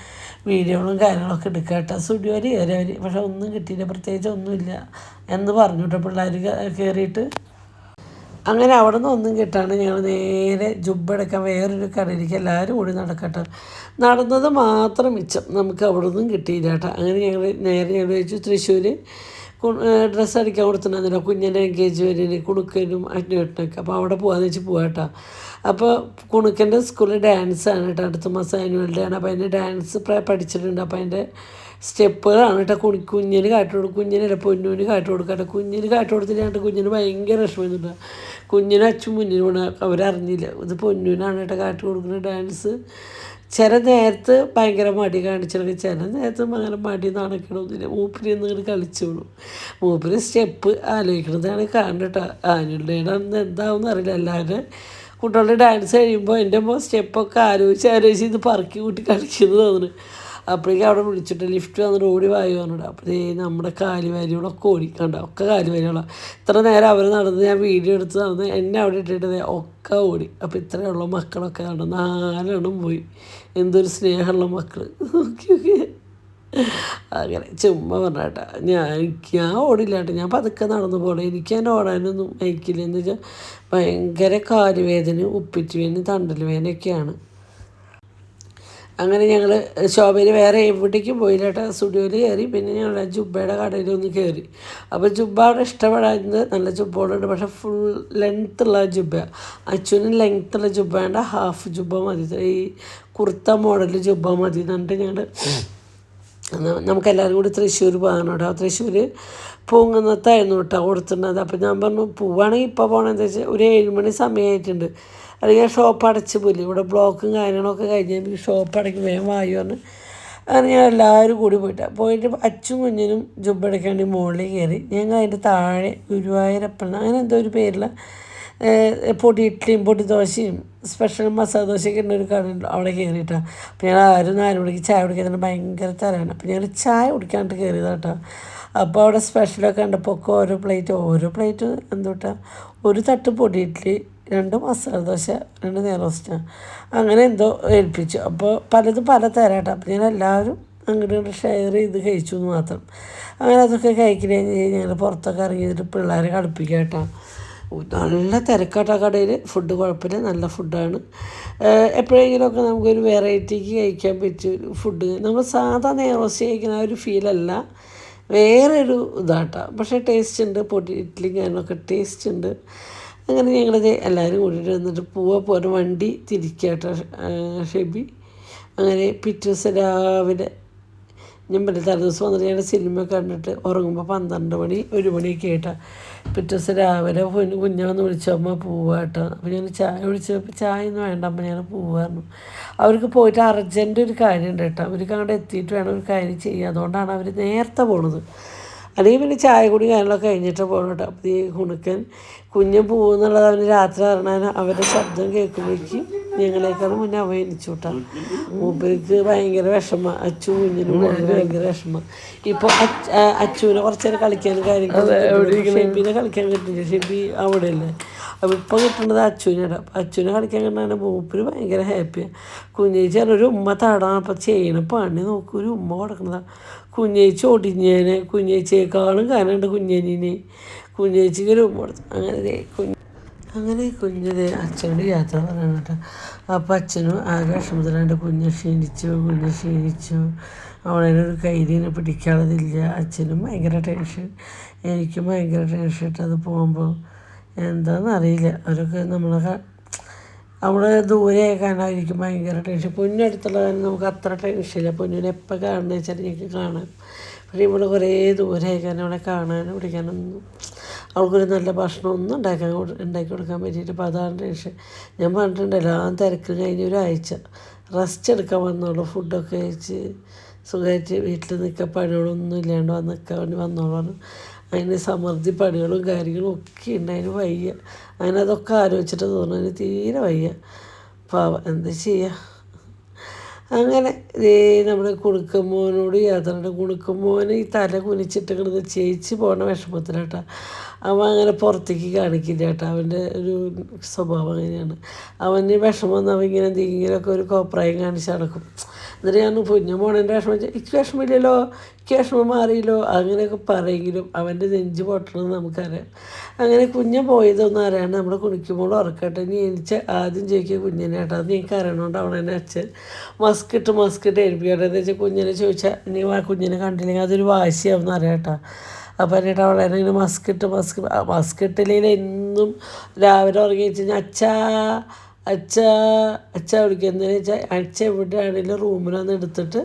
വീഡിയോകളും കാര്യങ്ങളൊക്കെ എടുക്കുക കേട്ടോ. സ്റ്റുഡിയോയിൽ കയറി അവർ, പക്ഷെ ഒന്നും കിട്ടിയില്ല, പ്രത്യേകിച്ച് ഒന്നുമില്ല എന്ന് പറഞ്ഞു കേട്ടോ പിള്ളേർ കയറിയിട്ട്. അങ്ങനെ അവിടെ നിന്ന് ഒന്നും കിട്ടാണ്ട് ഞങ്ങൾ നേരെ ജുബ്ബ എടുക്കാൻ വേറൊരു കടയിലേക്ക് എല്ലാവരും കൂടി നടക്കട്ടെ. നടന്നത് മാത്രം മിച്ചം, നമുക്ക് അവിടെ നിന്നും കിട്ടിയില്ല കേട്ടോ. അങ്ങനെ ഞങ്ങൾ വെച്ചു തൃശ്ശൂർ ഡ്രസ്സ് അടിക്കാൻ കൊടുത്തിട്ടുണ്ടായിരുന്നില്ല കുഞ്ഞിൻ്റെ എൻഗേജ്മെൻറ്റിന് കുണുക്കനും അന്വേഷണമൊക്കെ. അപ്പോൾ അവിടെ പോകാമെന്ന് വെച്ച് പോകാം കേട്ടോ. അപ്പോൾ കുണുക്കൻ്റെ സ്കൂളിൽ ഡാൻസാണ് കേട്ടോ, അടുത്ത മാസം ആനുവൽ ഡേ ആണ്. അപ്പോൾ അതിൻ്റെ ഡാൻസ് പഠിച്ചിട്ടുണ്ട്. അപ്പോൾ അതിൻ്റെ സ്റ്റെപ്പുകളാണ് കേട്ടോ കുഞ്ഞിന് കാട്ടി കുഞ്ഞിനല്ല പൊന്നൂന് കാട്ടി കൊടുക്കട്ടെ. കുഞ്ഞിന് കാട്ടി കൊടുത്തിട്ട് കുഞ്ഞിന് ഭയങ്കര വിഷമമൊന്നുമില്ല. കുഞ്ഞിനും അച്ഛൻ മുന്നിൽ അവരറിഞ്ഞില്ല ഇത് പൊന്നൂനാണ് കേട്ടോ കാട്ടി കൊടുക്കുന്ന ഡാൻസ്. ചില നേരത്ത് ഭയങ്കര മടി കാണിച്ചിട്ട് ചില നേരത്ത് അങ്ങനെ മടി നടക്കണമെന്നില്ല. മൂപ്പര് ഇങ്ങനെ കളിച്ചോളും. മൂപ്പര് സ്റ്റെപ്പ് ആലോചിക്കണതാണ് കാണണ്ട കേട്ടോ. ആനുവൽ ഡേയുടെ അന്ന് എന്താവും അറിയില്ല. എല്ലാവരും കുട്ടികളുടെ ഡാൻസ് കഴിയുമ്പോൾ എൻ്റെ സ്റ്റെപ്പൊക്കെ ആലോചിച്ച് ഇത് പറക്കി കൂട്ടി കളിക്കുന്നത് തോന്നുന്നു. അപ്പോഴേക്കും അവിടെ വിളിച്ചിട്ട് ലിഫ്റ്റ് വന്നിട്ട് ഓടി വായു പറഞ്ഞിട്ട് അപ്പോഴേ നമ്മുടെ കാലുവാരികളൊക്കെ ഓടിക്കണ്ട, ഒക്കെ കാലുവാരികളാണ്. ഇത്ര നേരം അവർ നടന്ന് ഞാൻ വീഡിയോ എടുത്ത് നടന്ന് എന്നെ അവിടെ ഇട്ടിട്ട് ഒക്കെ ഓടി. അപ്പോൾ ഇത്രയുള്ള മക്കളൊക്കെ കണ്ടു 4 പോയി. എന്തൊരു സ്നേഹമുള്ള മക്കൾ. ഓക്കെ അങ്ങനെ ചുമ്മാ പറഞ്ഞാട്ടാ ഞാൻ ഓടില്ല കേട്ടോ. ഞാൻ പതുക്കെ നടന്നു പോകണം. എനിക്ക് തന്നെ ഓടാനൊന്നും അയക്കില്ല. എന്ന് വെച്ചാൽ ഭയങ്കര കാലുവേദന, ഉപ്പിറ്റ് വേദന, തണ്ടൽ വേദനയൊക്കെയാണ്. അങ്ങനെ ഞങ്ങൾ ശോഭയിൽ വേറെ എവിടേക്കും പോയില്ല കേട്ടോ. സ്റ്റുഡിയോയിൽ കയറി. പിന്നെ ഞങ്ങൾ ജുബ്ബയുടെ കടയിലൊന്ന് കയറി. അപ്പോൾ ജുബ്ബ അവിടെ ഇഷ്ടപ്പെടാറുണ്ട്, നല്ല ജുബ്ബകളുണ്ട്. പക്ഷേ ഫുൾ ലെങ്ത്തുള്ള ജുബ്ബ. അച്ഛനും ലെങ്ത്തുള്ള ജുബ്ബ വേണ്ട, ഹാഫ് ജുബ്ബ മതി, ഈ കുർത്ത മോഡൽ ജുബ്ബ മതി എന്നിട്ട് ഞങ്ങൾ നമുക്കെല്ലാവരും കൂടി തൃശ്ശൂർ പോകാൻ കേട്ടോ. തൃശ്ശൂർ പൂങ്കുന്നത്തായിരുന്നു കേട്ടോ കൊടുത്തിട്ടുള്ളത്. അപ്പോൾ ഞാൻ പറഞ്ഞു പോവുകയാണെങ്കിൽ ഇപ്പോൾ പോകണമെന്ന് വെച്ചാൽ ഒരു 7 മണി സമയമായിട്ടുണ്ട്, അല്ലെങ്കിൽ ഷോപ്പ് അടച്ച് പോയില്ല. ഇവിടെ ബ്ലോക്കും കാര്യങ്ങളൊക്കെ കഴിഞ്ഞാൽ ഷോപ്പ് അടയ്ക്കും, വേഗം വായു പറഞ്ഞ്. അങ്ങനെ ഞങ്ങൾ എല്ലാവരും കൂടി പോയിട്ട് അച്ഛനും കുഞ്ഞിനും ജുബ്ബ അടയ്ക്കാൻ വേണ്ടി മുകളിൽ കയറി. ഞങ്ങൾ അതിൻ്റെ താഴെ ഗുരുവായൂരപ്പൻ അങ്ങനെ എന്തോ ഒരു പേരിൽ പൊടി ഇഡ്ഡലിയും പൊടി ദോശയും സ്പെഷ്യൽ മസാല ദോശയൊക്കെ ഉള്ളൊരു കടയുണ്ട്, അവിടെ കയറിയിട്ടാണ്. അപ്പോൾ ഞങ്ങൾ 4 മണിക്ക് ചായ കുടിക്കാൻ ഭയങ്കര തരാണ്. അപ്പോൾ ഞങ്ങൾ ചായ കുടിക്കാണ്ട് കയറിയതാട്ടോ. അപ്പോൾ അവിടെ സ്പെഷ്യലൊക്കെ കണ്ടപ്പോൾ ഒക്കെ ഓരോ പ്ലേറ്റ് എന്തുട്ടാ, ഒരു തട്ട് പൊടി ഇഡ്ഡലി, 2 മസാല ദോശ, 2 നെയ്റോസ്റ്റ്, അങ്ങനെ എന്തോ ഏൽപ്പിച്ചു. അപ്പോൾ പലതും പല തരാട്ടോ. അപ്പോൾ ഞാൻ എല്ലാവരും അങ്ങോട്ട് ഷെയർ ചെയ്ത് കഴിച്ചു എന്ന് മാത്രം. അങ്ങനെ അതൊക്കെ കഴിക്കണേന്ന് ഞങ്ങൾ പുറത്തൊക്കെ ഇറങ്ങിയിട്ട് പിള്ളേരെ കളിപ്പിക്കുക കേട്ടോ. നല്ല തിരക്കാട്ടോ കടയിൽ. ഫുഡ് കുഴപ്പമില്ല, നല്ല ഫുഡാണ്. എപ്പോഴെങ്കിലുമൊക്കെ നമുക്കൊരു വെറൈറ്റിക്ക് കഴിക്കാൻ പറ്റിയൊരു ഫുഡ്. നമ്മൾ സാധാ നെയ്റോസ്റ്റ് കഴിക്കുന്ന ആ ഒരു ഫീലല്ല, വേറൊരു ഇതാട്ടോ. പക്ഷേ ടേസ്റ്റ് ഉണ്ട്, പൊടി ഇഡ്ഡലി ഞാനൊക്കെ ടേസ്റ്റ് ഉണ്ട്. അങ്ങനെ ഞങ്ങളിത് എല്ലാവരും കൂടിയിട്ട് വന്നിട്ട് പോരെ വണ്ടി തിരിക്കാട്ടോ ഷെബി. അങ്ങനെ പിറ്റേ ദിവസം രാവിലെ ഞാൻ തലേ ദിവസം വന്നിട്ട് ഞങ്ങളുടെ സിനിമ കണ്ടിട്ട് ഉറങ്ങുമ്പോൾ 12 മണി 1 മണിയൊക്കെ ആയിട്ടാണ്. പിറ്റേ ദിവസം രാവിലെ കുഞ്ഞാന്ന് വിളിച്ചമ്മ പോവാട്ടോ. അപ്പോൾ ഞാൻ ചായ കുടിച്ചപ്പോൾ ചായ ഒന്നും വേണ്ട അമ്മ, ഞാൻ പോവായിരുന്നു. അവർക്ക് പോയിട്ട് അർജൻറ്റ് ഒരു കാര്യമുണ്ട് കേട്ടോ. അവർക്ക് അങ്ങോട്ട് എത്തിയിട്ട് വേണം ഒരു കാര്യം ചെയ്യുക. അതുകൊണ്ടാണ് അവർ നേരത്തെ പോണത്. അല്ലെങ്കിൽ പിന്നെ ചായ കൂടി കാര്യങ്ങളൊക്കെ കഴിഞ്ഞിട്ട് പോകണം കേട്ടോ. അപ്പോൾ ഈ കുണുക്കൻ കുഞ്ഞൻ പോകുന്നുള്ളത് അവന് രാത്രി അറിഞ്ഞാൽ അവരുടെ ശബ്ദം കേൾക്കുമ്പോഴേക്കും ഞങ്ങളെക്കാളും മുന്നേ അവൻ എണിച്ചു കേട്ടോ. മൂപ്പർക്ക് ഭയങ്കര വിഷമം, അച്ഛനും കുഞ്ഞിനും ഭയങ്കര വിഷമം. ഇപ്പോൾ അച്ഛനെ കുറച്ച് നേരം കളിക്കാനും കാര്യങ്ങളും ഷെബിനെ കളിക്കാൻ കിട്ടില്ല, ഷെബി അവിടെ അല്ലേ. അപ്പോൾ ഇപ്പോൾ കിട്ടുന്നത് അച്ഛനാണ്. അപ്പോൾ അച്ഛനെ കളിക്കാൻ കണ്ടാണ് മൂപ്പര് ഭയങ്കര ഹാപ്പിയാണ്. കുഞ്ഞേച്ചി ഒരു ഉമ്മ തടാണ്. അപ്പോൾ ചെയ്യണ പണി നോക്കും, ഒരു ഉമ്മ കൊടുക്കുന്നതാണ്. കുഞ്ഞേച്ചി ഒടിഞ്ഞേനെ, കുഞ്ഞേച്ചിയേക്കാളും കാരണമുണ്ട് കുഞ്ഞേനെ. കുഞ്ഞേച്ചിക്ക് ഒരു ഉമ്മ കൊടുത്തു. അങ്ങനെ കുഞ്ഞത് അച്ഛനോട് യാത്ര പറയണം കേട്ടോ. അപ്പോൾ അച്ഛനും ആകെ വിഷമത്തിലാണ്ട് കുഞ്ഞ് ക്ഷീണിച്ചു. അവിടെ ഒരു കൈലിനെ പിടിക്കാത്തതില്ല. അച്ഛനും ഭയങ്കര ടെൻഷൻ, എനിക്കും ഭയങ്കര ടെൻഷൻ ഇട്ട് അത് പോകുമ്പോൾ എന്താണെന്നറിയില്ല. അവരൊക്കെ നമ്മളെ അവിടെ ദൂരെ കാണാതിരിക്കും ഭയങ്കര ടെൻഷൻ. പൊന്നടുത്തുള്ള കാരണം നമുക്ക് അത്ര ടെൻഷനില്ല. പൊന്നിനെ എപ്പോൾ കാണണമെന്ന് വെച്ചാൽ എനിക്ക് കാണാം. പക്ഷേ ഇവിടെ കുറേ ദൂരെ കാരണം അവിടെ കാണാനും പിടിക്കാനൊന്നും അവൾക്കൊരു നല്ല ഭക്ഷണമൊന്നും ഉണ്ടാക്കി കൊടുക്കാൻ പറ്റിയിട്ട്. അപ്പോൾ അതാണ് ടെൻഷൻ. ഞാൻ പറഞ്ഞിട്ടുണ്ട് എല്ലാം തിരക്ക് കഴിഞ്ഞ് ഒരാഴ്ച റെസ്റ്റ് എടുക്കാൻ വന്നോളൂ, ഫുഡൊക്കെ കഴിച്ച് സുഖമായിട്ട് വീട്ടിൽ നിൽക്കാൻ പണികളൊന്നും ഇല്ലാണ്ട് നിൽക്കാൻ വേണ്ടി വന്നോളാണ്. അതിന് സമൃദ്ധി പണികളും കാര്യങ്ങളും ഒക്കെ ഉണ്ട്, അതിന് വയ്യ. അങ്ങനെ അതൊക്കെ ആലോചിച്ചിട്ട് തോന്നുന്നു അതിന് തീരെ വയ്യ. പാവം എന്താ ചെയ്യുക. അങ്ങനെ നമ്മുടെ കുണുക്കമ്മോനോട് യാത്രയുടെ കുണുക്കമ്മോന് ഈ തല കുനിച്ചിട്ട് കിടന്ന് ചേച്ചി പോണ വിഷമത്തിലാട്ടാ. അവൻ അങ്ങനെ പുറത്തേക്ക് കാണിക്കില്ല കേട്ടോ. അവൻ്റെ ഒരു സ്വഭാവം അങ്ങനെയാണ്. അവന് വിഷമം വന്ന് അവൻ ഇങ്ങനെ എന്തെങ്കിലുമൊക്കെ ഒരു കോപ്രായം കാണിച്ച് നടക്കും. എന്നിട്ട് ഞാൻ കുഞ്ഞു മോണൻ്റെ വിഷമം വെച്ചാൽ എനിക്ക് വിഷമില്ലല്ലോ, എനിക്ക് വിഷമം മാറിയല്ലോ അങ്ങനെയൊക്കെ പറയെങ്കിലും അവൻ്റെ നെഞ്ച് പൊട്ടണമെന്ന് നമുക്കറിയാം. അങ്ങനെ കുഞ്ഞ് പോയതൊന്നും അറിയാണ്ട് നമ്മുടെ കുണിക്കുമ്പോൾ ഉറക്കട്ടെ നീ എനിക്ക് ആദ്യം ചോദിക്കുക കുഞ്ഞിനെ കേട്ടോ. അത് നീക്ക് അറിയണോണ്ട് അവളെ തന്നെ അച്ഛൻ മസ്കിട്ട് ഏൽപ്പിക്കട്ടെ എന്ന് വെച്ചാൽ കുഞ്ഞിനെ ചോദിച്ചാൽ നീ കുഞ്ഞിനെ കണ്ടില്ലെങ്കിൽ അതൊരു വാശിയാവും എന്നറിയാം കേട്ടോ. അപ്പോൾ എന്നിട്ട് അവളെ ഇങ്ങനെ മസ്കിട്ടില്ലെങ്കിൽ എന്നും രാവിലെ ഉറങ്ങി വെച്ച് കഴിഞ്ഞാൽ അച്ഛാ വിളിക്കുക. എന്താണെന്ന് വെച്ചാൽ അച്ഛ എവിടെയാണെങ്കിലും റൂമിൽ വന്ന് എടുത്തിട്ട്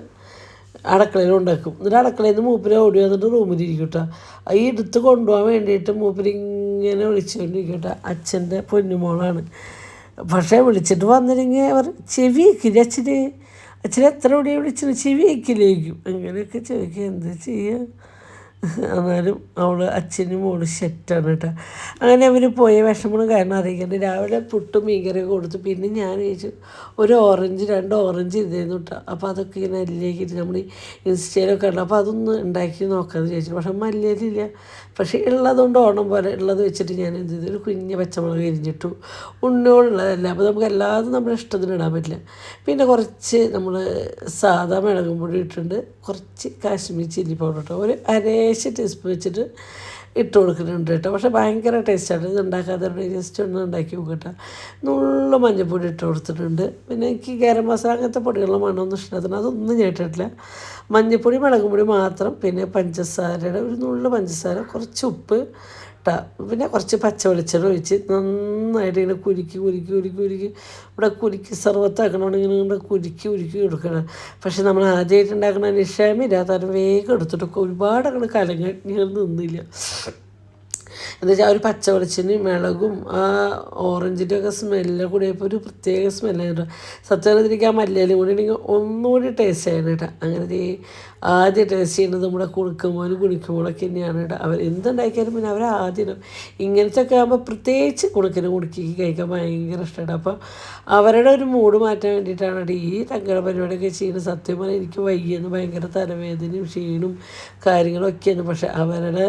അടുക്കളയിൽ ഉണ്ടാക്കും. എന്നിട്ട് അടുക്കളയിൽ നിന്ന് മൂപ്പര് ഓടി വന്നിട്ട് റൂമിലിരിക്കും കേട്ടോ. ഈ എടുത്ത് കൊണ്ടുപോകാൻ വേണ്ടിയിട്ട് മൂപ്പര് ഇങ്ങനെ വിളിച്ചുകൊണ്ടിരിക്കും കേട്ടോ. അച്ഛൻ്റെ പൊന്നുമോളാണ്. പക്ഷേ വിളിച്ചിട്ട് വന്നില്ലെങ്കിൽ അവർ ചെവി വയ്ക്കില്ല. അച്ഛന് എത്ര മണിയാണ് വിളിച്ചത് ചെവി വയ്ക്കില്ലേക്കും. അങ്ങനെയൊക്കെ ചോദിക്കുക എന്താ ചെയ്യുക. എന്നാലും അവൾ അച്ഛനും മോള് സെറ്റാണ് കേട്ടോ. അങ്ങനെ അവർ പോയ വിഷമം കാരണം അറിയിക്കണ്ട്. രാവിലെ പുട്ടും മീൻകറിയൊക്കെ കൊടുത്തു. പിന്നെ ഞാൻ ചോദിച്ചു ഒരു രണ്ട് ഓറഞ്ച് ഇരുന്നു കേട്ടോ. അപ്പോൾ അതൊക്കെ ഇങ്ങനെ അല്ലിലേക്ക് ഇട്ട് നമ്മൾ ഇൻസ്റ്റയിലൊക്കെ ഉണ്ട്. അപ്പോൾ അതൊന്ന് ഉണ്ടാക്കി നോക്കാമെന്ന് ചോദിച്ചു. പക്ഷെ മല്ലിയിലില്ല. പക്ഷേ ഉള്ളതുകൊണ്ട് ഓണം പോലെ ഉള്ളത് വെച്ചിട്ട് ഞാൻ എന്ത് ചെയ്തു ഒരു കുഞ്ഞ് പച്ചമുളക് എരിഞ്ഞിട്ടു. ഉണ്ണിയോടുള്ളതല്ല. അപ്പോൾ നമുക്ക് എല്ലാതും നമ്മുടെ ഇഷ്ടത്തിന് ഇടാൻ പറ്റില്ല. പിന്നെ കുറച്ച് നമ്മൾ സാധാ മുളകും പൊടി ഇട്ടിട്ടുണ്ട്. കുറച്ച് കാശ്മീർ ചില്ലി പൗഡർ ഇട്ടോ ഒരു ടീസ്പൂൺ വെച്ചിട്ട് ഇട്ട് കൊടുക്കുന്നുണ്ട് കേട്ടോ. പക്ഷേ ഭയങ്കര ടേസ്റ്റാണ്. ഇത് ഉണ്ടാക്കാതെ ജസ്റ്റ് ഒന്ന് ഉണ്ടാക്കി നോക്കട്ടോ. നുള്ള മഞ്ഞൾപ്പൊടി ഇട്ട് കൊടുത്തിട്ടുണ്ട്. പിന്നെ എനിക്ക് ഗരം മസാല അങ്ങനത്തെ പൊടികളുടെ മണമൊന്നും ഇഷ്ടത്തിന് അതൊന്നും ഞാൻ ഇട്ടിട്ടില്ല. മഞ്ഞൾപ്പൊടി മുളകും പൊടി മാത്രം. പിന്നെ പഞ്ചസാരയുടെ ഒരു നുള്ള പഞ്ചസാര, കുറച്ച് ഉപ്പ് ഇട്ടാ. പിന്നെ കുറച്ച് പച്ച വെളിച്ചെണ്ണ ഒഴിച്ച് നന്നായിട്ട് ഇങ്ങനെ കുരുക്കി ഇവിടെ കുരുക്കി സർവത്താക്കണമെങ്കിൽ ഇങ്ങനെ കുരുക്കി കൊടുക്കണം. പക്ഷെ നമ്മൾ ആദ്യമായിട്ട് ഉണ്ടാക്കണ ക്ഷമയില്ലാത്ത വേഗം എടുത്തിട്ടൊക്കെ ഒരുപാട് അങ്ങനെ കലങ്ങൾ നിന്നില്ല. എന്താ വെച്ചാൽ ഒരു പച്ച വെളിച്ചെണ്ണയും മുളകും ആ ഓറഞ്ചിൻ്റെ ഒക്കെ സ്മെല്ല് കൂടിയപ്പോൾ ഒരു പ്രത്യേക സ്മെല്ലായിരുന്നു. സത്യത്തിലേക്ക് ആ മല്ലിയിലും കൂടി ഉണ്ടെങ്കിൽ ഒന്നുകൂടി ടേസ്റ്റ് ആയിരുന്നു കേട്ടോ. അങ്ങനെ ആദ്യം ടേസ്റ്റ് ചെയ്യുന്നത് നമ്മുടെ കുണിക്കുമ്പോഴൊക്കെ തന്നെയാണ് കേട്ടോ. അവർ എന്തുണ്ടാക്കിയാലും പിന്നെ അവർ ആദ്യം ഇങ്ങനത്തെ ഒക്കെ ആകുമ്പോൾ പ്രത്യേകിച്ച് കുണിക്ക് കഴിക്കാൻ ഭയങ്കര ഇഷ്ടമാണ്. അപ്പോൾ അവരുടെ ഒരു മൂഡ് മാറ്റാൻ വേണ്ടിയിട്ടാണ് കേട്ടോ ഈ തങ്കട പരിപാടിയൊക്കെ ചെയ്യുന്നത്. സത്യം പറഞ്ഞാൽ എനിക്ക് വയ്യെന്ന് ഭയങ്കര തലവേദനയും ക്ഷീണവും കാര്യങ്ങളൊക്കെയാണ്. പക്ഷെ അവരുടെ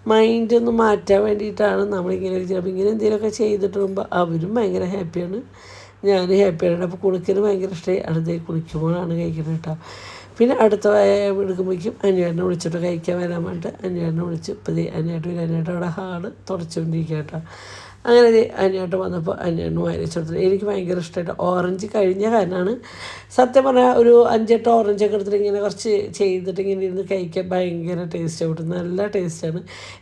മൈൻഡ് ഒന്ന് മാറ്റാൻ വേണ്ടിയിട്ടാണ് നമ്മളിങ്ങനെ ചിലപ്പോൾ ഇങ്ങനെ എന്തെങ്കിലുമൊക്കെ ചെയ്തിട്ട് വരുമ്പോൾ അവരും ഭയങ്കര ഹാപ്പിയാണ്, ഞാനും ഹാപ്പിയാണ്. അപ്പോൾ കുണിക്കിന് ഭയങ്കര ഇഷ്ടമായി. അടുത്തേക്ക് കുണിക്കുമ്പോഴാണ് കഴിക്കുന്നത് കേട്ടോ. പിന്നെ അടുത്ത എടുക്കുമ്പോഴേക്കും അനിയേട്ടനെ വിളിച്ചിട്ട് കഴിക്കാൻ വരാൻ വേണ്ടിയിട്ട് അനിയേട്ടനെ വിളിച്ച് ഇപ്പോൾ അനിയേട്ടൻ അവിടെ ഹാള് തുടച്ചുകൊണ്ടിരിക്കുക കേട്ടോ. അങ്ങനെ അനിയേട്ടൻ വന്നപ്പോൾ അനിയേട്ടന് വായിച്ചെടുത്തത് എനിക്ക് ഭയങ്കര ഇഷ്ടമായിട്ട് ഓറഞ്ച് കഴിഞ്ഞ കാരണമാണ്. സത്യം പറഞ്ഞാൽ ഒരു 5-8 ഓറഞ്ചൊക്കെ എടുത്തിട്ട് ഇങ്ങനെ കുറച്ച് ചെയ്തിട്ട് ഇങ്ങനെ ഇരുന്ന് കഴിക്കാൻ ഭയങ്കര ടേസ്റ്റ് ആയിട്ട് നല്ല ടേസ്റ്റാണ്.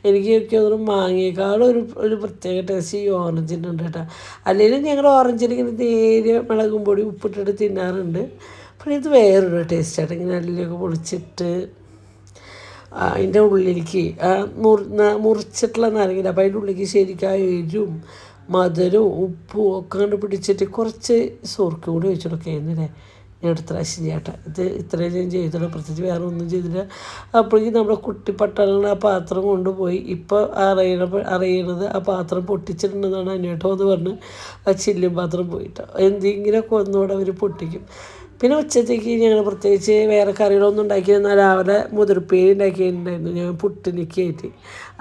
എനിക്ക് തോന്നുന്നു മാങ്ങയേക്കാളും ഒരു പ്രത്യേക ടേസ്റ്റ് ഈ ഓറഞ്ചിൻ്റെ ഉണ്ട് കേട്ടോ. അല്ലെങ്കിൽ ഞങ്ങൾ ഓറഞ്ചിന് ഇങ്ങനെ നേരിയ മുളകും പൊടി ഉപ്പിട്ടിട്ട് തിന്നാറുണ്ട്. പക്ഷേ ഇത് വേറൊരു ടേസ്റ്റായിട്ട് ഇങ്ങനെ അല്ലിയൊക്കെ പൊളിച്ചിട്ട് അതിൻ്റെ ഉള്ളിലേക്ക് മുറിച്ചിട്ടുള്ള നാരങ്ങയില്ല. അപ്പോൾ അതിൻ്റെ ഉള്ളിലേക്ക് ശരിക്കും ആ എരിവും മധുരവും ഉപ്പും ഒക്കെ കണ്ട് പിടിച്ചിട്ട് കുറച്ച് സുർക്ക കൂടി വെച്ചിട്ടൊക്കെ ആയിരുന്നില്ലേ ഞാൻ അടുത്ത പ്രാവശ്യം ചെയ്യട്ടെ. ഇത് ഇത്രയും ഞാൻ ചെയ്തിട്ടുള്ളൂ, പ്രത്യേകിച്ച് വേറെ ഒന്നും ചെയ്തില്ല. അപ്പോഴേക്കും നമ്മുടെ കുട്ടിപ്പട്ടാളുടെ ആ പാത്രം കൊണ്ടുപോയി ഇപ്പോൾ അറിയണത് ആ പാത്രം പൊട്ടിച്ചിട്ടുണ്ടെന്നാണ് അന്വേട്ടോ എന്ന് പറഞ്ഞ് ആ ചില്ലും പാത്രം പോയിട്ട് എന്തെങ്കിലുമൊക്കെ ഒന്നുകൂടെ അവർ പൊട്ടിക്കും. പിന്നെ ഉച്ചത്തേക്ക് ഞങ്ങൾ പ്രത്യേകിച്ച് വേറെ കറികളൊന്നും ഉണ്ടാക്കിയിരുന്നാൽ രാവിലെ മുതിർപ്പേരി ഉണ്ടാക്കിയിട്ടുണ്ടായിരുന്നു ഞാൻ പുട്ടിനൊക്കെ ആയിട്ട്.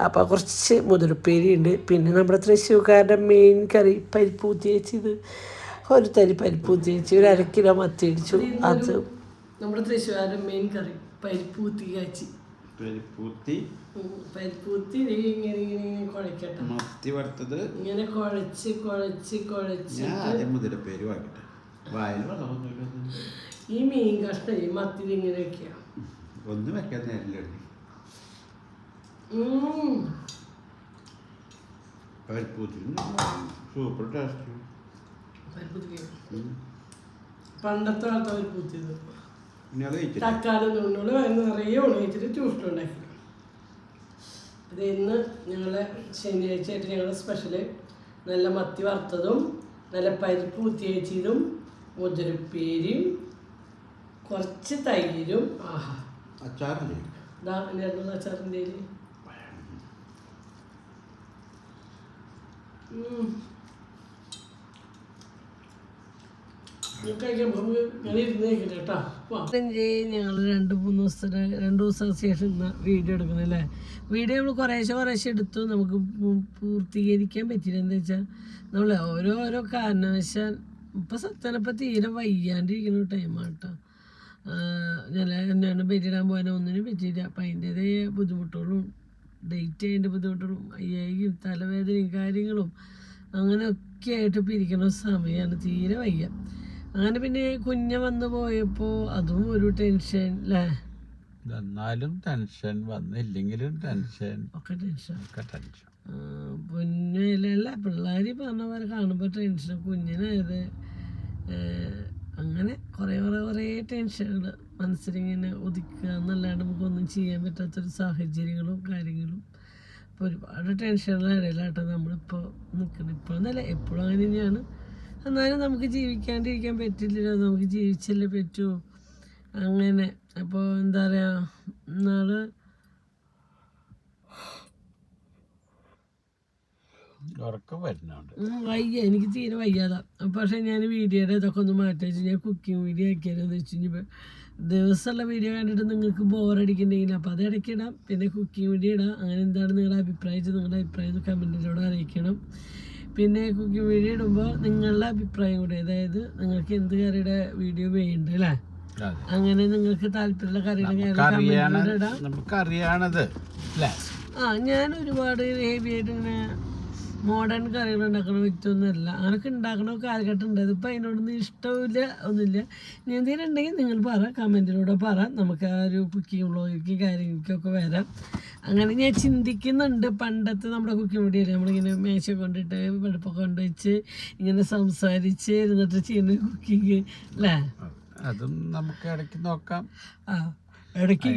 അപ്പോൾ കുറച്ച് മുതിർപ്പേരി ഉണ്ട്. പിന്നെ നമ്മുടെ തൃശ്ശൂർക്കാരുടെ മെയിൻ കറി പരിപ്പൂത്തി വെച്ചത് ഒരു തരി പരിപ്പൂത്തി വെച്ച് ഒരു 1/2 കിലോ മത്തി അടിച്ചു. അത് നമ്മുടെ തൃശ്ശൂർക്കാരുടെ മെയിൻ കറി പരിപ്പൂത്തി കാച്ചി. പരിപ്പൂത്തി ഇങ്ങനെ കുഴക്കട്ടെ. മത്തി വറുത്തത് ഇങ്ങനെ കുഴച്ച് മുതിരപ്പേര് വാങ്ങിട്ടെ ഈ മീൻ കഷ്ണം ഈ മത്തിൽ ഇങ്ങനെ വെക്കുക. ഒന്നും വെക്കാൻ നേരില്ല. Super taste. പണ്ടത്തെ കാലത്ത് പരിപ്പൂത്തിയത് തക്കാളി നുണ്ണോള് നിറയെ ഉണങ്ങിച്ചിട്ട് ട്യൂഷൻ ഉണ്ടാക്കി. അത് ഇന്ന് ഞങ്ങളെ ശനിയാഴ്ചയായിട്ട് ഞങ്ങളുടെ സ്പെഷ്യല് നല്ല മത്തി വറുത്തതും നല്ല പരിപ്പ് കുത്തിയച്ചതും മുതിരപ്പേരിയും കുറച്ച് തൈരും. ആഹാ അച്ചാറില്ലേ അച്ചാറിൻ്റെ ഞങ്ങൾ 2 ദിവസം ശേഷം വീഡിയോ എടുക്കുന്നല്ലേ. വീഡിയോ നമ്മൾ കുറേശ്ശെ എടുത്തു. നമുക്ക് പൂർത്തീകരിക്കാൻ പറ്റില്ല. എന്താ വെച്ചാൽ നമ്മൾ ഓരോ കാരണവശാൽ ഇപ്പം സത്യനപ്പം തീരെ വയ്യാണ്ടിരിക്കുന്ന ടൈമാട്ടോ. ഞാൻ ബലിയിടാൻ പോകാൻ ഒന്നിനും പറ്റിയില്ല. അപ്പം അതിൻ്റെതായ ബുദ്ധിമുട്ടുകളും ഡേറ്റ് അതിൻ്റെ ബുദ്ധിമുട്ടുകളും അയ്യായിക്കും തലവേദനയും കാര്യങ്ങളും അങ്ങനെയൊക്കെ ആയിട്ട് ഇപ്പം ഇരിക്കുന്ന സമയമാണ്. തീരെ വയ്യ. അങ്ങനെ പിന്നെ കുഞ്ഞ് വന്ന് പോയപ്പോൾ അതും ഒരു ടെൻഷൻ അല്ലേ. എന്നാലും ടെൻഷൻ വന്നില്ലെങ്കിലും ടെൻഷൻ കുഞ്ഞിലല്ല പിള്ളേർ പറഞ്ഞ പോലെ കാണുമ്പോൾ ടെൻഷൻ കുഞ്ഞിനായത്. അങ്ങനെ കുറേ ടെൻഷനുകൾ മനസ്സിലിങ്ങനെ ഒതുക്കുക എന്നല്ലാണ്ട് നമുക്കൊന്നും ചെയ്യാൻ പറ്റാത്തൊരു സാഹചര്യങ്ങളും കാര്യങ്ങളും. അപ്പോൾ ഒരുപാട് ടെൻഷനുകളുടെ ഇടയിലാട്ടോ നമ്മളിപ്പോൾ നിൽക്കുന്നത്. ഇപ്പോഴെന്നല്ല എപ്പോഴും അങ്ങനെ തന്നെയാണ്. എന്നാലും നമുക്ക് ജീവിക്കാണ്ടിരിക്കാൻ പറ്റില്ലല്ലോ. നമുക്ക് ജീവിച്ചല്ലേ പറ്റൂ. അങ്ങനെ അപ്പോൾ എന്താ പറയുക, നാളെ വയ്യ, എനിക്ക് തീരെ വയ്യാതാ. പക്ഷേ ഞാൻ വീഡിയോയുടെ ഇതൊക്കെ ഒന്ന് മാറ്റി വെച്ച് ഞാൻ കുക്കിംഗ് വീഡിയോ ആക്കിയാലെന്ന് വെച്ച് കഴിഞ്ഞപ്പോൾ ദിവസമുള്ള വീഡിയോ കണ്ടിട്ട് നിങ്ങൾക്ക് ബോറടിക്കുന്നുണ്ടെങ്കിൽ അപ്പോൾ അത് ഇടയ്ക്കിടാം. പിന്നെ കുക്കിംഗ് വീഡിയോ ഇടാം. അങ്ങനെ എന്താണ് നിങ്ങളുടെ അഭിപ്രായം കമൻറ്റിലൂടെ അറിയിക്കണം. പിന്നെ കുക്കിംഗ് വീഡിയോ ഇടുമ്പോൾ നിങ്ങളുടെ അഭിപ്രായം കൂടി, അതായത് നിങ്ങൾക്ക് എന്ത് കറിയുടെ വീഡിയോ വേണ്ട അല്ലേ, അങ്ങനെ നിങ്ങൾക്ക് താല്പര്യമുള്ള കറിയുടെ നമുക്കറിയാണത്. ഞാൻ ഒരുപാട് ഹെവി ആയിട്ട് ഇങ്ങനെ മോഡേൺ കറികൾ ഉണ്ടാക്കുന്ന വ്യക്തിയൊന്നുമല്ല. അങ്ങനെയൊക്കെ ഉണ്ടാക്കണ കാലഘട്ടം ഉണ്ട്. അതിപ്പോൾ അതിനോടൊന്നും ഇഷ്ടമില്ല ഒന്നുമില്ല. ഇനി എന്തെങ്കിലും ഉണ്ടെങ്കിൽ നിങ്ങൾ കമൻറ്റിലൂടെ നമുക്ക് ആ ഒരു കുക്കിംഗ് വ്ളോഗിലേക്ക് കാര്യങ്ങൾക്കൊക്കെ വരാം. അങ്ങനെ ഞാൻ ചിന്തിക്കുന്നുണ്ട്. പണ്ടത്തെ നമ്മുടെ കുക്കിംഗ് വീഡിയോയിൽ നമ്മളിങ്ങനെ മേശ കൊണ്ടിട്ട് വെളുപ്പൊക്കെ കൊണ്ടുവച്ച് ഇങ്ങനെ സംസാരിച്ച് ഇരുന്നിട്ട് ചെയ്യുന്ന കുക്കിങ് അല്ലേ, അതും നമുക്ക് ഇടയ്ക്ക് നോക്കാം. ഇടയ്ക്ക്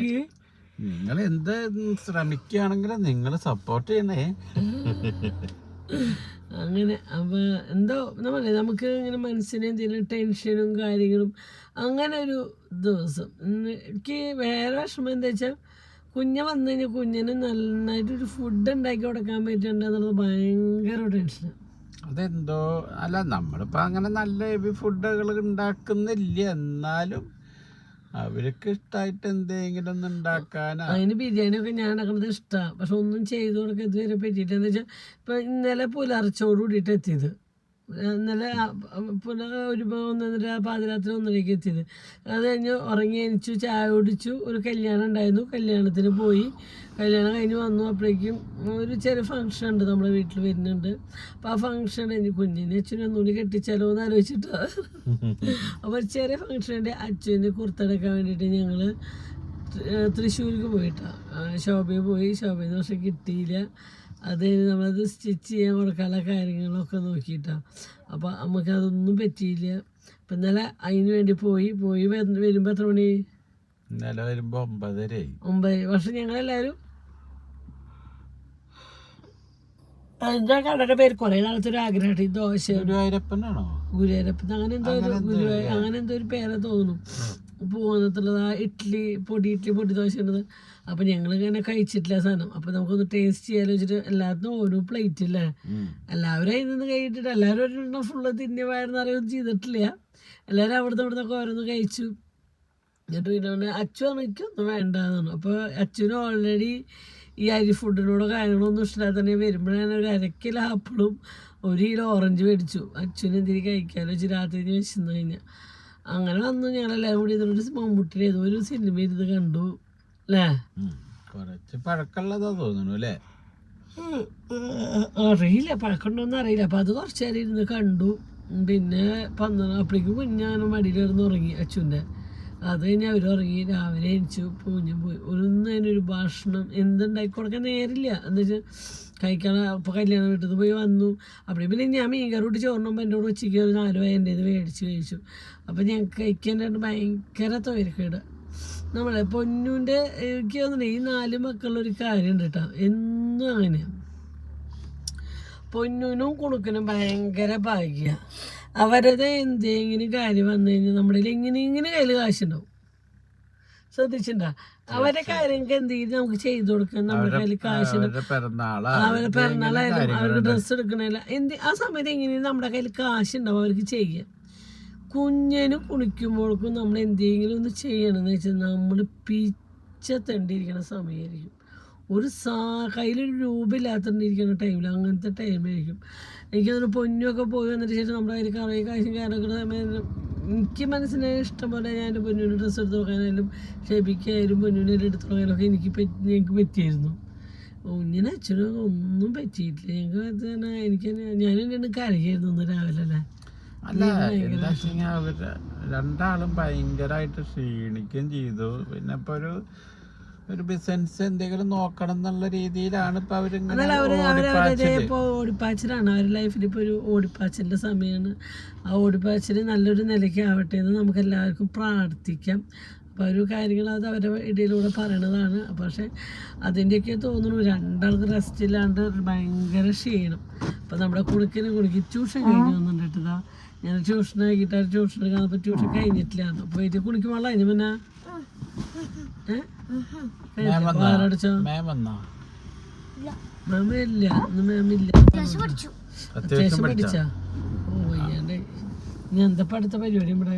നിങ്ങൾ എന്ത് ശ്രമിക്കുകയാണെങ്കിലും നിങ്ങൾ സപ്പോർട്ട് ചെയ്യണേ. അങ്ങനെ അപ്പോൾ എന്തോ നമുക്ക് ഇങ്ങനെ മനസ്സിന് എന്തെങ്കിലും ടെൻഷനും കാര്യങ്ങളും അങ്ങനെ ഒരു ദിവസം. എനിക്ക് വേറെ വിഷമം എന്താ വെച്ചാൽ കുഞ്ഞ് വന്നു കഴിഞ്ഞാൽ കുഞ്ഞിന് നന്നായിട്ടൊരു ഫുഡ് ഉണ്ടാക്കി കൊടുക്കാൻ പറ്റുന്നുണ്ടെന്നുള്ളത് ഭയങ്കര ടെൻഷനാണ്. അതെന്തോ അല്ല, നമ്മളിപ്പോൾ അങ്ങനെ നല്ല ഹെവി ഫുഡുകൾ ഉണ്ടാക്കുന്നില്ല. എന്നാലും അവർക്ക് ഇഷ്ടമായിട്ട് എന്തെങ്കിലും ഒന്ന് ഉണ്ടാക്കാനാ. അതിന് ബിരിയാണിയൊക്കെ ഞാൻ ഉണ്ടാക്കുന്നത് ഇഷ്ടമാണ്. പക്ഷെ ഒന്നും ചെയ്തു കൊടുക്കാൻ ഇതുവരെ പറ്റിയില്ല. എന്താ വെച്ചാൽ ഇപ്പം ഇന്നലെ പുലർച്ചോട് കൂടിയിട്ട് എത്തിയത്. ഇന്നലെ ഒരു 1:30 പാതിരാത്രി 1:30 എത്തിയത്. അത് കഴിഞ്ഞ് ഉറങ്ങി എണിച്ചു, ചായ കുടിച്ചു. ഒരു കല്യാണം ഉണ്ടായിരുന്നു, കല്യാണത്തിന് പോയി. കല്യാണം കഴിഞ്ഞ് വന്നു. അപ്പോഴേക്കും ഒരു ചെറിയ ഫംഗ്ഷൻ ഉണ്ട്, നമ്മുടെ വീട്ടിൽ വരുന്നുണ്ട്. അപ്പോൾ ആ ഫംഗ്ഷൻ കഴിഞ്ഞ് കുഞ്ഞിനെ അച്ഛനും ഒന്നുകൂടി കെട്ടിച്ചാലോ എന്ന് ആലോചിച്ചിട്ടാണ്. അപ്പോൾ ചെറിയ ഫംഗ്ഷൻ്റെ അച്ഛന് കുർത്തെടുക്കാൻ വേണ്ടിയിട്ട് ഞങ്ങൾ തൃശ്ശൂർക്ക് പോയിട്ടാണ്. ശോഭയിൽ പോയി. ശോഭയിൽ നിന്ന് പക്ഷെ കിട്ടിയില്ല. അത് നമ്മളത് സ്റ്റിച്ച് ചെയ്യാൻ കൊടുക്കാനുള്ള കാര്യങ്ങളൊക്കെ നോക്കിയിട്ടാണ്. അപ്പോൾ നമുക്കതൊന്നും പറ്റിയില്ല. അപ്പം ഇന്നലെ അതിന് വേണ്ടി പോയി വരുമ്പോൾ എത്ര മണി? ഇന്നലെ വരുമ്പോൾ 9:30. പക്ഷെ ഞങ്ങളെല്ലാവരും എന്താ കടയുടെ പേര് കുറേ നാളത്തെ ഒരു ആഗ്രഹമായിട്ട് ഈ ദോശ ഗുരുവായൂരപ്പനാണോ, ഗുരുവായൂരപ്പൻ അങ്ങനെ എന്തോ അങ്ങനെ എന്തോ ഒരു പേരെ തോന്നുന്നു പോകുന്നതുള്ളത്. ആ ഇഡ്ഡലി പൊടി ദോശ ഉള്ളത്. അപ്പം ഞങ്ങളിങ്ങനെ കഴിച്ചിട്ടില്ല സാധനം. അപ്പം നമുക്കൊന്ന് ടേസ്റ്റ് ചെയ്യാലോ വെച്ചിട്ട് എല്ലാത്തിനും ഓരോ പ്ലേറ്റ് ഇല്ലേ, എല്ലാവരും അതിൽ നിന്ന് കഴിച്ചിട്ട് എല്ലാവരും ഒരെണ്ണം ഫുള്ള് തിന്നി വയറുന്നറിയൊന്നും ചെയ്തിട്ടില്ല. എല്ലാവരും അവിടുന്നൊക്കെ ഓരോന്ന് കഴിച്ചു. എന്നിട്ട് പിന്നെ അച്ചു എനിക്കൊന്നും വേണ്ടെന്നാണ്. അപ്പോൾ അച്ഛനും ഓൾറെഡി ഈ അരി ഫുഡിനോട് കാര്യങ്ങളൊന്നും ഇഷ്ടമില്ലാതെ തന്നെ വരുമ്പോഴാണ് ഒരു 1 കിലോ ആപ്പിളും 1 കിലോ ഓറഞ്ച് മേടിച്ചു. അച്ഛനും എന്തിനും കഴിക്കാമല്ലോ വെച്ച് രാത്രി വിശന്ന് കഴിഞ്ഞാൽ. അങ്ങനെ വന്നു. ഞങ്ങളെല്ലാവരും കൂടി ഇതൊരു മമ്മൂട്ടിയുടെ ഏതോ ഒരു സിനിമ ഇരുന്ന് കണ്ടു അല്ലേ. കുറച്ച് പഴക്കമുള്ളതാ തോന്നുന്നു അല്ലേ, അറിയില്ല പഴക്കമുണ്ടോന്നും അറിയില്ല. അപ്പം അത് കുറച്ച് നേരം ഇരുന്ന് കണ്ടു. പിന്നെ 12 അപ്പോഴേക്കും കുഞ്ഞാനും മടിയിൽ കിടന്ന് ഉറങ്ങി അച്ഛൻ്റെ. അത് കഴിഞ്ഞ് അവരുറങ്ങി. രാവിലെ എണിച്ചു, പൂഞ്ഞും പോയി. അതിനൊരു ഭക്ഷണം എന്തുണ്ടാക്കി കൊടുക്കാൻ നേരില്ല. എന്താ വെച്ചാൽ കഴിക്കാൻ ഇപ്പോൾ കല്യാണം വീട്ടിൽ നിന്ന് പോയി വന്നു. അപ്പോൾ പിന്നെ ഞാൻ മീൻകറി കൂട്ടി ചോറിനുമ്പോൾ എൻ്റെ കൂടെ ഉച്ചയ്ക്ക് ഒരു 4 രൂപ എൻ്റെ ഇത് മേടിച്ച് കഴിച്ചു. അപ്പോൾ ഞങ്ങൾക്ക് കഴിക്കാനായിട്ട് ഭയങ്കര തൊഴിൽക്കേട്. നമ്മളെ പൊന്നൂൻ്റെ എനിക്ക് തോന്നുന്നു ഈ 4 മക്കളുള്ളൊരു കാര്യമുണ്ട് കേട്ടോ. എന്നും അങ്ങനെയാണ്. പൊന്നൂനും കുണുക്കനും ഭയങ്കര ഭാഗ്യ. അവരുടെ എന്തെങ്കിലും കാര്യം വന്നു കഴിഞ്ഞാൽ നമ്മുടെ ഇങ്ങനെ കയ്യിൽ കാശുണ്ടാവും. ശ്രദ്ധിച്ചിട്ടുണ്ടോ? അവരുടെ കാര്യങ്ങൾക്ക് എന്തെങ്കിലും നമുക്ക് ചെയ്തു കൊടുക്കാൻ നമ്മുടെ കയ്യിൽ കാശുണ്ടാവും. അവരുടെ പിറന്നാളായാലും അവർക്ക് ഡ്രസ്സ് എടുക്കണമല്ല ആ സമയത്ത് എങ്ങനെയും നമ്മുടെ കയ്യിൽ കാശുണ്ടാവും അവർക്ക് ചെയ്യാൻ. കുഞ്ഞിന് കുളിക്കുമ്പോഴേക്കും നമ്മൾ എന്തെങ്കിലും ഒന്ന് ചെയ്യണമെന്ന് വെച്ചാൽ നമ്മൾ പിച്ച തെണ്ടിയിരിക്കുന്ന സമയമായിരിക്കും. ഒരു കയ്യിലൊരു രൂപ ഇല്ലാത്തണ്ടിരിക്കുന്ന ടൈമിൽ അങ്ങനത്തെ ടൈമായിരിക്കും. എനിക്കതൊരു പൊന്നൊക്കെ പോയി വന്നതിന് ശേഷം നമ്മുടെ കയ്യിൽ കറി കാശും കാര്യമൊക്കെ സമയം എനിക്ക് മനസ്സിനെ ഇഷ്ടം പോലെ ഞാൻ എൻ്റെ പൊന്നിന് ഡ്രസ്സ് എടുത്ത് നോക്കാനായാലും ഷെബിക്കായാലും പൊന്നിനെ എടുത്ത് നോക്കാനൊക്കെ ഞങ്ങൾക്ക് പറ്റിയായിരുന്നു. കുഞ്ഞിന് അച്ഛനും ഒന്നും പറ്റിയിട്ടില്ല. ഞങ്ങൾക്ക് ഞാനെന്നെ കരയായിരുന്നു ഒന്ന് രാവിലെ അല്ലേ. അല്ല എന്താ വെച്ചാൽ അവര് രണ്ടാളും ഭയങ്കരമായിട്ട് ക്ഷീണിക്കുകയും ചെയ്തു. പിന്നെ ഇപ്പൊ ഒരു ബിസിനസ് എന്തെങ്കിലും നോക്കണം എന്നുള്ള രീതിയിലാണ് ഇപ്പൊ ഇപ്പോൾ ഓടിപ്പാച്ചിലാണ് അവരുടെ ലൈഫിൽ. ഇപ്പോൾ ഒരു ഓടിപ്പാച്ചിലിൻ്റെ സമയമാണ്. ആ ഓടിപ്പാച്ചിൽ നല്ലൊരു നിലയ്ക്ക് ആവട്ടെ എന്ന് നമുക്ക് എല്ലാവർക്കും പ്രാർത്ഥിക്കാം. അപ്പോൾ ഒരു കാര്യങ്ങൾ അത് അവരുടെ ഇടയിലൂടെ പറയണതാണ്. പക്ഷേ അതിൻ്റെയൊക്കെ തോന്നുന്നു രണ്ടാൾക്ക് റെസ്റ്റ് ഇല്ലാണ്ട് ഭയങ്കര ക്ഷീണം. അപ്പോൾ നമ്മുടെ കുണിക്ക് ട്യൂഷൻ കഴിഞ്ഞ് വന്നിട്ടാ ഞാൻ ട്യൂഷൻ ആക്കിയിട്ട് ട്യൂഷൻ എടുക്കാൻ. അപ്പോൾ ട്യൂഷൻ കഴിഞ്ഞിട്ടില്ല. അപ്പോൾ ഇത് കുണിക്കുമ്പോൾ അതിന് പിന്നെ അടിച്ചോ മാമില്ല ഇന്ന് മാമില്ല. അത്യാവശ്യം പഠിച്ചാ ഓയ്യാണ്ട് ഇനി എന്താ അടുത്ത പരിപാടി ഇവിടെ?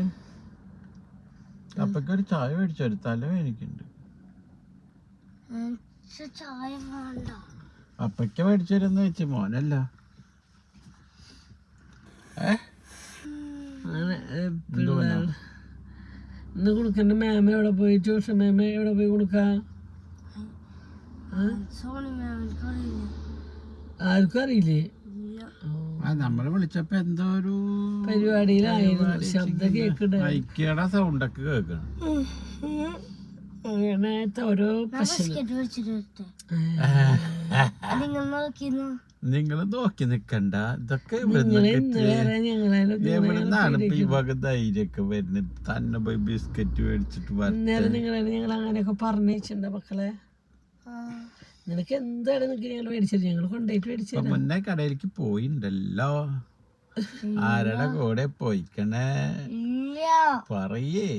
അപ്പൊക്കൊരു ചായ മേടിച്ചൊരു തല എനിക്കുണ്ട്. അപ്പൊക്കെ മേടിച്ചോരെന്ന് വെച്ച് മോനല്ല. ഇന്ന് കൊടുക്കണ്ട. മാമ എവിടെ പോയി? ട്യൂഷൻ മാമ എവിടെ പോയി കൊടുക്കാ? ആർക്കും അറിയില്ലേ? നമ്മള് വിളിച്ചപ്പോ എന്തോ ഒരു പരിപാടിയിലായിരുന്നു. ശബ്ദം കേക്കണ്ട, ഐക്യയുടെ സൗണ്ടൊക്കെ കേക്കണം. അങ്ങനത്തെ ഓരോ നിങ്ങൾ നോക്കി നിക്കണ്ട. ഇതൊക്കെ എവിടുന്നാണ് ഇപ്പൊ ഈ വക ധൈര്യമൊക്കെ വരുന്നത്? തന്നെ പോയി ബിസ്ക്കറ്റ് മേടിച്ചിട്ട് ഞങ്ങൾ അങ്ങനെയൊക്കെ പറഞ്ഞിട്ടുണ്ട് മക്കളെ. നിനക്ക് എന്താണ് ഞങ്ങൾ മേടിച്ചത്? ഞങ്ങൾ കൊണ്ടുപോയിട്ട് മേടിച്ചത്. മുന്നേ കടയിലേക്ക് പോയിണ്ടല്ലോ. ആരുടെ കൂടെ പോയിക്കണേ പറയേ.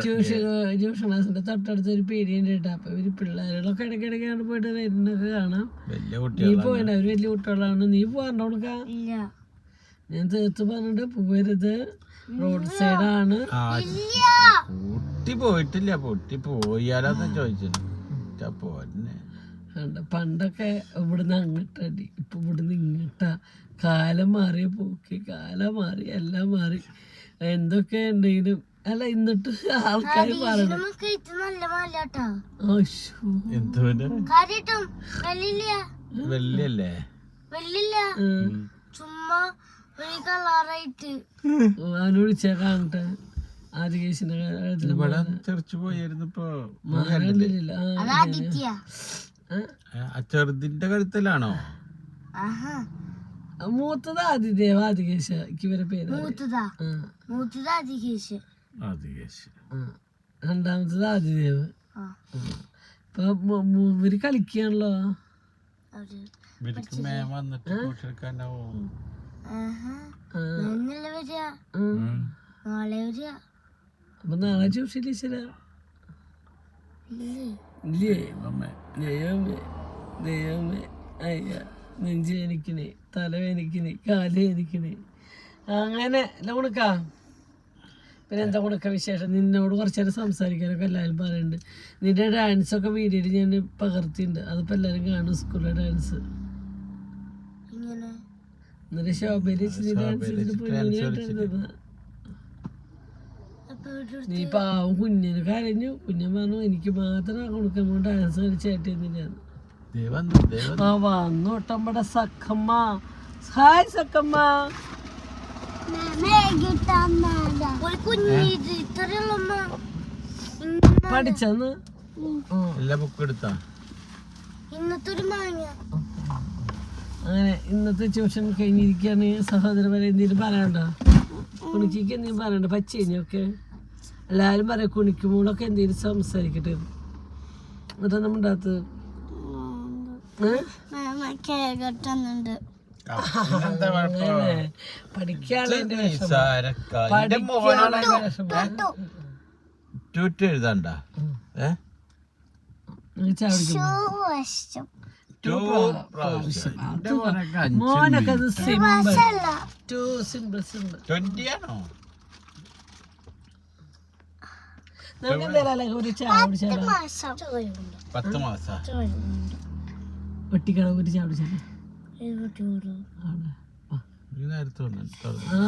ട്യൂഷൻ ക്ലാസിന്റെ തൊട്ടടുത്ത് ഒരു പീടിയുണ്ട് കേട്ടോ. അപ്പൊ ഇവര് പിള്ളേരുകളൊക്കെ ഇടയ്ക്കിടയ്ക്കാണ് പോയിട്ട് വരുന്നൊക്കെ കാണാം. നീ പോയിണ്ട, അവര് വലിയ കുട്ടികളാണ്. നീ പോകാറുണ്ടോ കൊടുക്ക? ഞാൻ തീർത്ത് പറഞ്ഞിട്ട് പോകരുത്, റോഡ് സൈഡാണ്. പൊട്ടി പോയിട്ടില്ല, പൊട്ടി പോയാലോന്ന് ചോദിച്ചു. പണ്ടൊക്കെ ഇവിടുന്ന് അങ്ങോട്ടടി, ഇപ്പൊ ഇവിടുന്ന് ഇങ്ങോട്ടാ. കാലം മാറിയ പോക്കി, കാലം മാറി, എല്ലാം മാറി. എന്തൊക്കെ ഉണ്ടെങ്കിലും അല്ല എന്നിട്ട് ആൾക്കാർ പറയണം വെള്ളിയല്ലേ അവന് വിളിച്ചാ കാണട്ടെ. ആദികേശിന്റെ ചർച്ച പോയായിരുന്നു. ഇപ്പൊ ചെറുതിന്റെ കഴുത്തലാണോ? മൂത്തത് ആദിദേവ്, ആദികേശ ഇവരെ പേര്. രണ്ടാമത്തത് ആദിദേവ്. ഇപ്പൊ ഇവര് കളിക്കാണല്ലോ. അപ്പൊ നാളെ ട്യൂഷനിൽ ദൈവമേ അയ്യ നെഞ്ച് വേനിക്കണേ, തല വേനിക്കണേ, കാല് വേനിക്കണേ. അങ്ങനെ എല്ലാം കൊടുക്കാം. പിന്നെ എന്താ കൊടുക്ക വിശേഷം? നിന്നോട് കുറച്ച് നേരം സംസാരിക്കാനൊക്കെ എല്ലാവരും പറയുന്നുണ്ട്. നിന്റെ ഡാൻസൊക്കെ വീഡിയോയിൽ ഞാൻ പകർത്തിയിട്ടുണ്ട്. അതിപ്പോൾ എല്ലാവരും കാണും, സ്കൂളിലെ ഡാൻസ്. എന്നിട്ട് ശോഭയിൽ നീ പാവം കുഞ്ഞിന് കരഞ്ഞു. കുഞ്ഞൻ പറഞ്ഞു എനിക്ക് മാത്രം കൊടുക്കുമ്പോൾ ഡാൻസ് കളിച്ചായിട്ടിരുന്നില്ലാന്ന്. ആ വന്നോട്ടമ്പടെ സക്കമ്മ. ഹായ് സക്കമ്മ. പഠിച്ചന്ന് അങ്ങനെ ഇന്നത്തെ ട്യൂഷൻ കഴിഞ്ഞിരിക്കുകയാണ്. സഹോദരന്മാരെ എന്തെങ്കിലും പറയണ്ടോ? കുണിക്ക് എന്തെങ്കിലും പറയണ്ട? പച്ച കഴിഞ്ഞൊക്കെ എല്ലാവരും പറയാം കുണിക്കുമ്പോഴൊക്കെ എന്തെങ്കിലും സംസാരിക്കട്ടെ. എന്നിട്ട് നമ്മുടെ അകത്ത് പഠിക്കാനുള്ള പ്രാവശ്യം. എൻ്റെ മോനൊക്കെ 5 മോനൊക്കെ അത് സിമ്പിൾ, ടു സിമ്പിൾ. 20 ആണോ? നമുക്ക് എന്തായാലും ഒരു ചായ കുടിച്ചാലോ? 10 മാസം ഒട്ടിക്കട ഒരു ചായ കുടിച്ചാലോ? നേരത്തെ വന്നു ആ